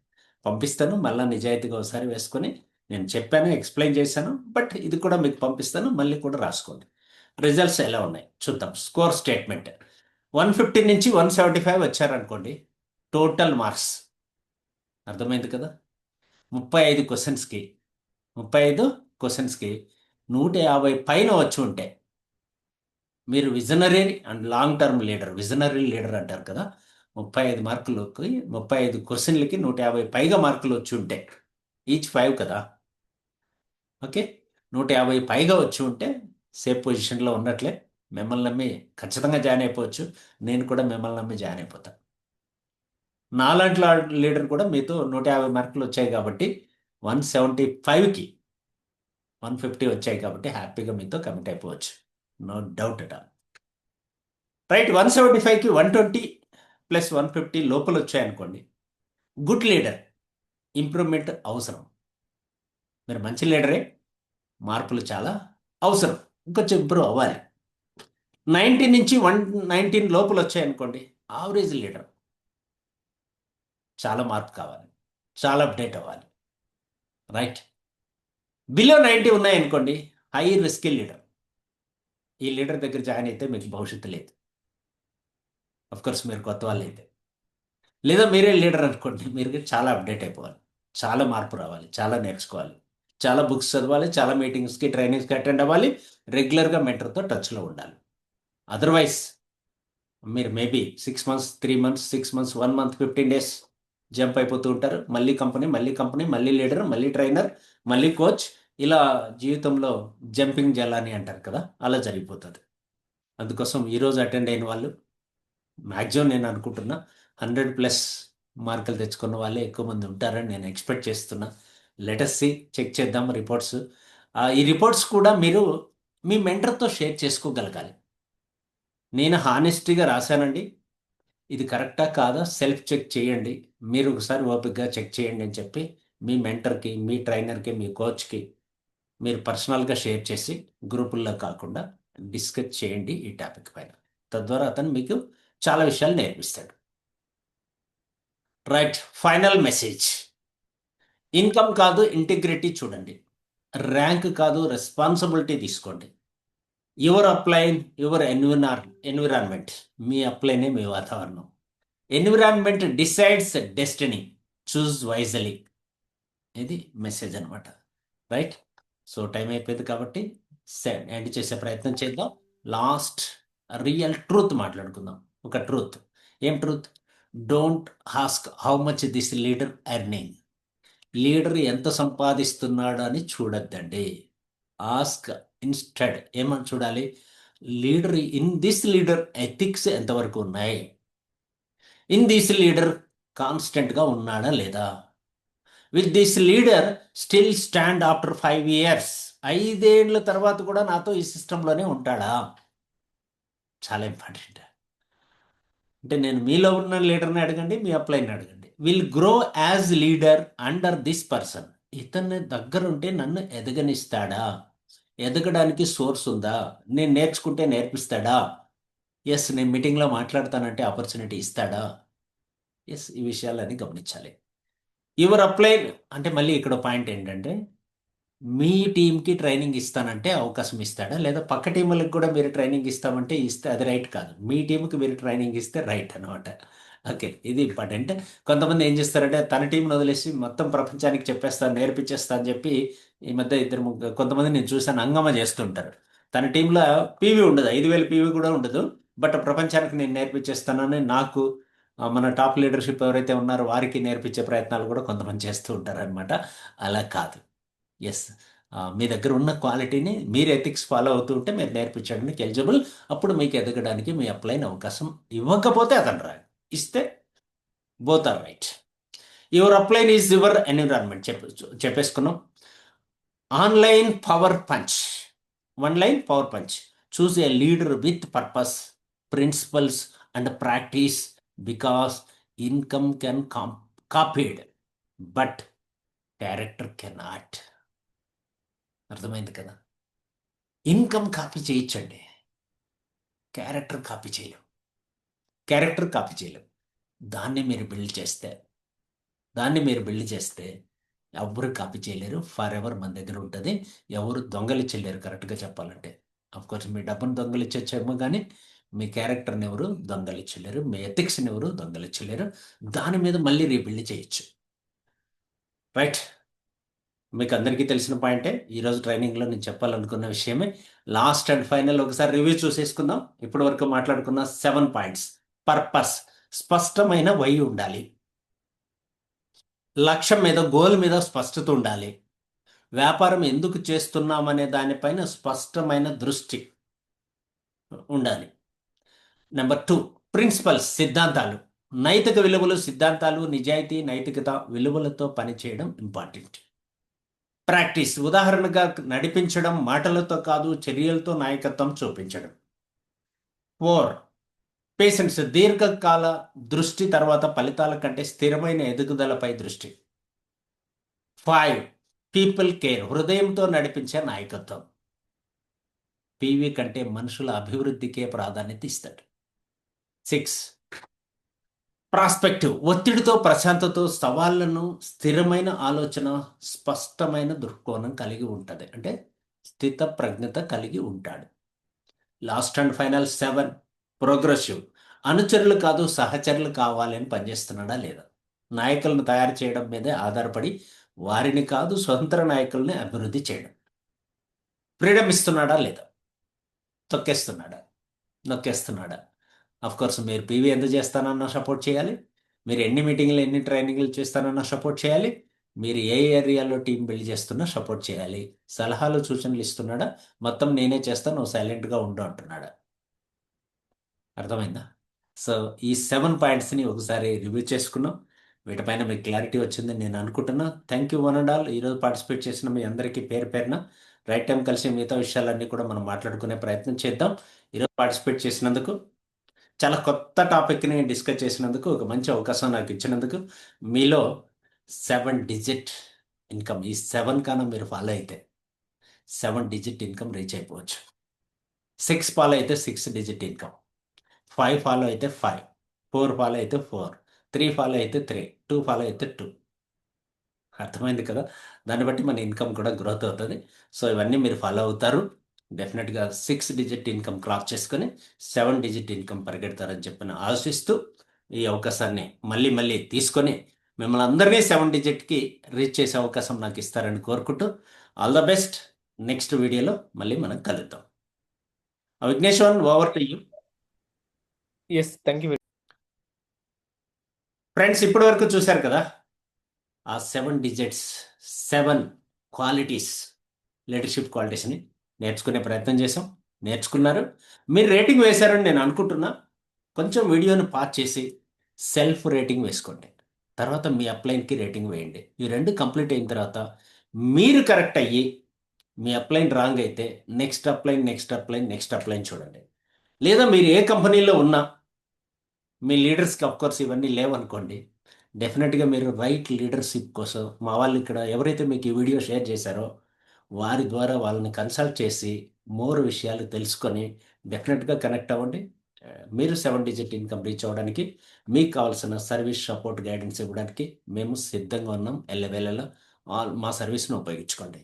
పంపిస్తాను, మళ్ళీ నిజాయితీగా ఒకసారి వేసుకొని నేను చెప్పాను, ఎక్స్ప్లెయిన్ చేశాను, బట్ ఇది కూడా మీకు పంపిస్తాను, మళ్ళీ కూడా రాసుకోండి. రిజల్ట్స్ ఎలా ఉన్నాయి చూద్దాం. స్కోర్ స్టేట్మెంట్ 150 నుంచి 175 వచ్చారనుకోండి, టోటల్ మార్క్స్. అర్థమైంది కదా? 35 క్వశ్చన్స్కి 35 క్వశ్చన్స్కి 150 పైన వచ్చి ఉంటే మీరు visionary and long term leader, visionary leader అంటారు కదా. 35 మార్కులకి 35 క్వశ్చన్లకి 150 పైగా మార్కులు వచ్చి ఉంటే, ఈచ్ 5 కదా. ఓకే, 150 పైగా వచ్చి ఉంటే సేఫ్ పొజిషన్లో ఉన్నట్లే. మిమ్మల్ని నమ్మి ఖచ్చితంగా జాయిన్ అయిపోవచ్చు. నేను కూడా మిమ్మల్ని నమ్మి జాయిన్ అయిపోతాను. నాలాంటి లీడర్ కూడా మీతో 150 మార్కులు వచ్చాయి కాబట్టి 175కి 150 వచ్చాయి కాబట్టి హ్యాపీగా మీతో కమిట్ అయిపోవచ్చు. No doubt at all. Right, 175కి 120 ప్లస్ 150 లోపల వచ్చాయనుకోండి, గుడ్ లీడర్. ఇంప్రూవ్మెంట్ అవసరం. మీరు మంచి లీడరే, మార్పులు చాలా అవసరం, ఇంకొంచెం ఇంప్రూవ్ అవ్వాలి. 90 నుంచి 119 లోపల వచ్చాయనుకోండి, యావరేజ్ లీడర్. చాలా మార్పు కావాలి, చాలా అప్డేట్ అవ్వాలి. రైట్, బిలో 90 ఉన్నాయనుకోండి, హై రిస్క్ లీడర్. ఈ లీడర్ దగ్గర జాయిన్ అయితే మీకు భవిష్యత్తు లేదు. కోర్స్ మీరు కొత్త వాళ్ళు అయితే, లేదా మీరే లీడర్ అనుకోండి, మీరు చాలా అప్డేట్ అయిపోవాలి, చాలా మార్పు రావాలి, చాలా నేర్చుకోవాలి, చాలా బుక్స్ చదవాలి, చాలా మీటింగ్స్కి ట్రైనింగ్స్కి అటెండ్ అవ్వాలి, రెగ్యులర్గా మెంటర్తో టచ్లో ఉండాలి. అదర్వైజ్ మీరు maybe 6 months, 3 months, 6 months, 1 month, 15 days jump అయిపోతూ ఉంటారు. మళ్ళీ కంపెనీ, మళ్ళీ కంపెనీ, మళ్ళీ లీడర్, మళ్ళీ ట్రైనర్, మళ్ళీ కోచ్. ఇలా జీవితంలో జంపింగ్ జలాని అంటారు కదా, అలా జరిగిపోతుంది. అందుకోసం ఈరోజు అటెండ్ అయిన వాళ్ళు మ్యాక్సిమం నేను అనుకుంటున్నా 100+ మార్కులు తెచ్చుకున్న వాళ్ళే ఎక్కువ మంది ఉంటారని నేను ఎక్స్పెక్ట్ చేస్తున్నా. లెటస్ సి, చెక్ చేద్దాం రిపోర్ట్స్. ఈ రిపోర్ట్స్ కూడా మీరు మీ మెంటర్తో షేర్ చేసుకోగలగాలి. నేను హానెస్టీగా రాశానండి, ఇది కరెక్టా కాదా సెల్ఫ్ చెక్ చేయండి, మీరు ఒకసారి ఓపికగా చెక్ చేయండి అని చెప్పి మీ మెంటర్కి, మీ ట్రైనర్కి, మీ కోచ్కి మీరు పర్సనల్గా షేర్ చేసి, గ్రూపుల్లో కాకుండా డిస్కస్ చేయండి ఈ టాపిక్ పైన. తద్వారా అతను మీకు చాలా విషయాలు నేర్పిస్తాడు. Right, final message. ఇన్కమ్ కాదు, ఇంటిగ్రిటీ చూడండి. ర్యాంక్ కాదు, రెస్పాన్సిబిలిటీ తీసుకోండి. Your upline, your environment. మీ అప్లైనే మీ వాతావరణం. Environment decides destiny. Choose wisely. ఇది మెసేజ్ అనమాట. రైట్, సో టైం అయిపోయింది కాబట్టి ఎండ్ చేసే ప్రయత్నం చేద్దాం. లాస్ట్ రియల్ ట్రూత్ మాట్లాడుకుందాం. ఒక ట్రూత్. ఏం truth? Don't ask how much this leader earning. Leader ఎంత సంపాదిస్తున్నాడు అని చూడొద్దండి. ఆస్క్ ఇన్స్టెడ్ ఏమని చూడాలి? లీడర్ ఎథిక్స్ ఎంతవరకు ఉన్నాయి, ఇన్ దిస్ లీడర్ కాన్స్టెంట్గా ఉన్నాడా లేదా, with this leader still stand after 5 years. 5 ఏళ్ళ తర్వాత కూడా నాతో ఈ సిస్టంలోనే ఉంటాడా? చాలా ఇంపార్టెంట్. అంటే నేను మీలో ఉన్న లీడర్ని అడగండి, మీ అప్లైని అడగండి. Will grow as leader under this person. ఇతన్ని దగ్గరుంటే నన్ను ఎదగనిస్తాడా? ఎదగడానికి సోర్స్ ఉందా? నేను నేర్చుకుంటే నేర్పిస్తాడా? ఎస్, నేను మీటింగ్లో మాట్లాడతానంటే ఆపర్చునిటీ ఇస్తాడా? ఎస్, ఈ విషయాలన్నీ గమనించాలి. యువర్ అప్లైన్ అంటే మళ్ళీ ఇక్కడ పాయింట్ ఏంటంటే, మీ టీంకి ట్రైనింగ్ ఇస్తానంటే అవకాశం ఇస్తాడా, లేదా పక్క టీములకు కూడా మీరు ట్రైనింగ్ ఇస్తామంటే ఇస్తే అది రైట్ కాదు. మీ టీంకి మీరు ట్రైనింగ్ ఇస్తే రైట్ అనమాట. ఓకే, ఇది ఇంపార్టెంట్. కొంతమంది ఏం చేస్తారంటే తన టీంని వదిలేసి మొత్తం ప్రపంచానికి చెప్పేస్తాను, నేర్పించేస్తా అని చెప్పి ఈ మధ్య ఇద్దరు ముగ్గురు కొంతమంది నేను చూసాను, హంగామా చేస్తుంటారు. తన టీంలో పీవీ ఉండదు, 5,000 పీవీ కూడా ఉండదు. బట్ ప్రపంచానికి నేను నేర్పించేస్తానని నాకు మన టాప్ లీడర్షిప్ ఎవరైతే ఉన్నారో వారికి నేర్పించే ప్రయత్నాలు కూడా కొంతమంది చేస్తూ ఉంటారు అనమాట. అలా కాదు. ఎస్, మీ దగ్గర ఉన్న క్వాలిటీని మీరు ఎథిక్స్ ఫాలో అవుతూ ఉంటే మీరు నేర్పించడానికి ఎలిజిబుల్. అప్పుడు మీకు ఎదగడానికి మీ అప్లైన్ అవకాశం. ఇవ్వకపోతే అతను రాడు, ఇస్తే both are right. Your upline is your environment చెప్పేసుకున్నాం. Online power punch, 1 line power punch. Choose a leader with purpose, principles and practice, because income can copied but character cannot. అర్థమైంది కదా? ఇన్కమ్ కాపీ చేయొచ్చండి, character copy చేయలేం. Character copy చేయలేం. దాన్ని మీరు build చేస్తే దాన్ని మీరు బిల్డ్ చేస్తే ఎవరు కాపీ చేయలేరు. ఫర్ ఎవర్ మన దగ్గర ఉంటుంది. ఎవరు దొంగలిచ్చలేరు. కరెక్ట్గా చెప్పాలంటే కోర్స్ మీ డబ్బును దొంగలిచ్చొచ్చేమో కానీ మీ క్యారెక్టర్ని ఎవరు దొంగలిచ్చలేరు, మీ ఎథిక్స్ని ఎవరు దొంగలిచ్చలేరు. దాని మీద మళ్ళీ రీబిల్డ్ చేయొచ్చు. రైట్, మీకు అందరికీ తెలిసిన పాయింటే. ఈరోజు ట్రైనింగ్లో నేను చెప్పాలనుకున్న విషయమే. లాస్ట్ అండ్ ఫైనల్ ఒకసారి రివ్యూ చూసేసుకుందాం. ఇప్పటి వరకు మాట్లాడుకున్న 7 పాయింట్స్. పర్పస్, స్పష్టమైన వై ఉండాలి. లక్ష్యం మీద, గోల్ మీద స్పష్టత ఉండాలి. వ్యాపారం ఎందుకు చేస్తున్నామనే దానిపైన స్పష్టమైన దృష్టి ఉండాలి. నెంబర్ 2, ప్రిన్సిపల్స్, సిద్ధాంతాలు. నైతిక విలువలు, సిద్ధాంతాలు, నిజాయితీ, నైతికత విలువలతో పనిచేయడం ఇంపార్టెంట్. ప్రాక్టీస్, ఉదాహరణగా నడిపించడం, మాటలతో కాదు చర్యలతో నాయకత్వం చూపించడం. 4, పేషెన్స్, దీర్ఘకాల దృష్టి తర్వాత ఫలితాల కంటే స్థిరమైన ఎదుగుదలపై దృష్టి. 5, పీపుల్ కేర్, హృదయంతో నడిపించే నాయకత్వం. పీవీ కంటే మనుషుల అభివృద్ధికే ప్రాధాన్యత ఇస్తాడు. 6, ప్రాస్పెక్టివ్, ఒత్తిడితో ప్రశాంతతో సవాళ్లను స్థిరమైన ఆలోచన, స్పష్టమైన దృక్కోణం కలిగి ఉంటుంది. అంటే స్థిత ప్రజ్ఞత కలిగి ఉంటాడు. లాస్ట్ అండ్ ఫైనల్ 7, ప్రోగ్రెసివ్, అనుచరులు కాదు సహచరులు కావాలి అని పనిచేస్తున్నాడా లేదా. నాయకులను తయారు చేయడం మీదే ఆధారపడి వారిని కాదు స్వతంత్ర నాయకుల్ని అభివృద్ధి చేయడం. ఫ్రీడమ్ ఇస్తున్నాడా లేదా, తొక్కేస్తున్నాడా, నొక్కేస్తున్నాడా. కోర్స్ మీరు పీవీ ఎందుకు చేస్తానన్నా సపోర్ట్ చేయాలి. మీరు ఎన్ని మీటింగ్లు ఎన్ని ట్రైనింగ్లు చేస్తానన్నా సపోర్ట్ చేయాలి. మీరు ఏ ఏరియాలో టీం బిల్డ్ చేస్తున్నా సపోర్ట్ చేయాలి. సలహాలు సూచనలు ఇస్తున్నాడా, మొత్తం నేనే చేస్తాను నువ్వు సైలెంట్గా ఉండు అంటున్నాడా. అర్థమైందా? సో ఈ 7 పాయింట్స్ని ఒకసారి రివ్యూ చేసుకున్నాం. వీటిపైన మీకు క్లారిటీ వచ్చిందని నేను అనుకుంటున్నా. Thank you one and all. ఈరోజు పార్టిసిపేట్ చేసిన మీ అందరికీ పేరు పేరున రైట్ టైం కలిసి మిగతా విషయాలన్నీ కూడా మనం మాట్లాడుకునే ప్రయత్నం చేద్దాం. ఈరోజు పార్టిసిపేట్ చేసినందుకు, చాలా కొత్త టాపిక్ని డిస్కస్ చేసినందుకు, ఒక మంచి అవకాశం నాకు ఇచ్చినందుకు, మీలో 7 డిజిట్ ఇన్కమ్, ఈ 7 కన్నా మీరు ఫాలో అయితే 7 డిజిట్ ఇన్కమ్ రీచ్ అయిపోవచ్చు. 6 ఫాలో అయితే 6 డిజిట్ ఇన్కమ్, 5 ఫాలో అయితే 5, 4 ఫాలో అయితే 4, 3 ఫాలో అయితే 3, 2 ఫాలో అయితే 2. అర్థమైంది కదా? దాన్ని బట్టి మన ఇన్కమ్ కూడా గ్రోత్ అవుతుంది. సో ఇవన్నీ మీరు ఫాలో అవుతారు. డెఫినెట్గా 6 డిజిట్ ఇన్కమ్ క్రాస్ చేసుకొని 7 డిజిట్ ఇన్కమ్ పరిగెడతారని చెప్పిన ఆశిస్తూ ఈ అవకాశాన్ని మళ్ళీ మళ్ళీ తీసుకొని మిమ్మల్ని అందరినీ 7 డిజిట్కి రీచ్ చేసే అవకాశం నాకు ఇస్తారని కోరుకుంటూ ఆల్ ద బెస్ట్. నెక్స్ట్ వీడియోలో మళ్ళీ మనం కలుద్దాం. Vigneshwar, over to you. Yes, thank you. Friends, ఇప్పటి వరకు చూశారు కదా, ఆ 7 డిజిట్స్, 7 క్వాలిటీస్, లీడర్షిప్ క్వాలిటీస్ని నేర్చుకునే ప్రయత్నం చేసాం. నేర్చుకున్నారు. మీరు రేటింగ్ వేశారని నేను అనుకుంటున్నా. కొంచెం వీడియోని పాజ్ చేసి సెల్ఫ్ రేటింగ్ వేసుకోండి. తర్వాత మీ అప్లైన్కి రేటింగ్ వేయండి. ఈ రెండు కంప్లీట్ అయిన తర్వాత మీరు కరెక్ట్ అయ్యి మీ అప్లైన్ రాంగ్ అయితే next upline, next upline, next upline చూడండి. లేదా మీరు ఏ కంపెనీలో ఉన్నా మీ లీడర్స్కి కోర్స్ ఇవన్నీ లేవనుకోండి, డెఫినెట్గా మీరు రైట్ లీడర్షిప్ కోసం మా వాళ్ళు ఇక్కడ ఎవరైతే మీకు ఈ వీడియో షేర్ చేశారో వారి ద్వారా వాళ్ళని కన్సల్ట్ చేసి మోర్ విషయాలు తెలుసుకొని డెఫినెట్గా కనెక్ట్ అవ్వండి. మీరు 7 డిజిట్ ఇన్కమ్ రీచ్ అవ్వడానికి మీకు కావాల్సిన సర్వీస్, సపోర్ట్, గైడెన్స్ ఇవ్వడానికి మేము సిద్ధంగా ఉన్నాం. ఎల్లవేళలా మా సర్వీస్ను ఉపయోగించుకోండి.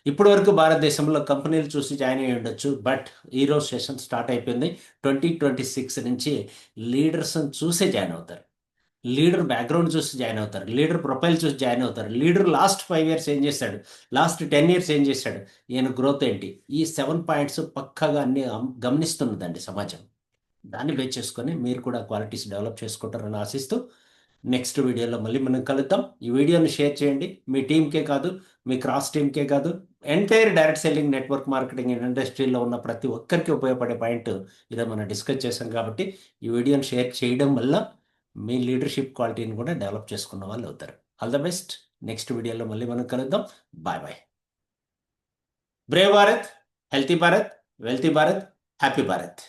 ఇప్పటి వరకు భారతదేశంలో కంపెనీలు చూసి జాయిన్ అయ్యి ఉండొచ్చు, బట్ ఈరోజు సెషన్ స్టార్ట్ అయిపోయింది. 2026 నుంచి లీడర్స్ని చూసే జాయిన్ అవుతారు. లీడర్ బ్యాక్గ్రౌండ్ చూసి జాయిన్ అవుతారు. లీడర్ ప్రొఫైల్ చూసి జాయిన్ అవుతారు. లీడర్ లాస్ట్ 5 ఇయర్స్ ఏం చేశాడు, లాస్ట్ 10 ఇయర్స్ ఏం చేశాడు, ఈయన గ్రోత్ ఏంటి, ఈ 7 పాయింట్స్ పక్కాగా అన్ని గమనిస్తున్నదండి సమాజం. దాన్ని బేస్ చేసుకొని మీరు కూడా క్వాలిటీస్ డెవలప్ చేసుకుంటారని ఆశిస్తూ నెక్స్ట్ వీడియోలో మళ్ళీ మనం కలుద్దాం. ఈ వీడియోని షేర్ చేయండి. మీ టీంకే కాదు, మీ క్రాస్ టీంకే కాదు, entire direct selling, network marketing ఇండస్ట్రీలో ఉన్న ప్రతి ఒక్కరికి ఉపయోగపడే పాయింట్ ఇదే మనం డిస్కస్ చేశాం. కాబట్టి ఈ వీడియోని షేర్ చేయడం వల్ల మీ లీడర్షిప్ క్వాలిటీని కూడా డెవలప్ చేసుకున్న వాళ్ళు అవుతారు. All the best. నెక్స్ట్ వీడియోలో మళ్ళీ మనం కలుద్దాం. Bye bye. Brave Bharat, healthy Bharat, wealthy Bharat, happy Bharat.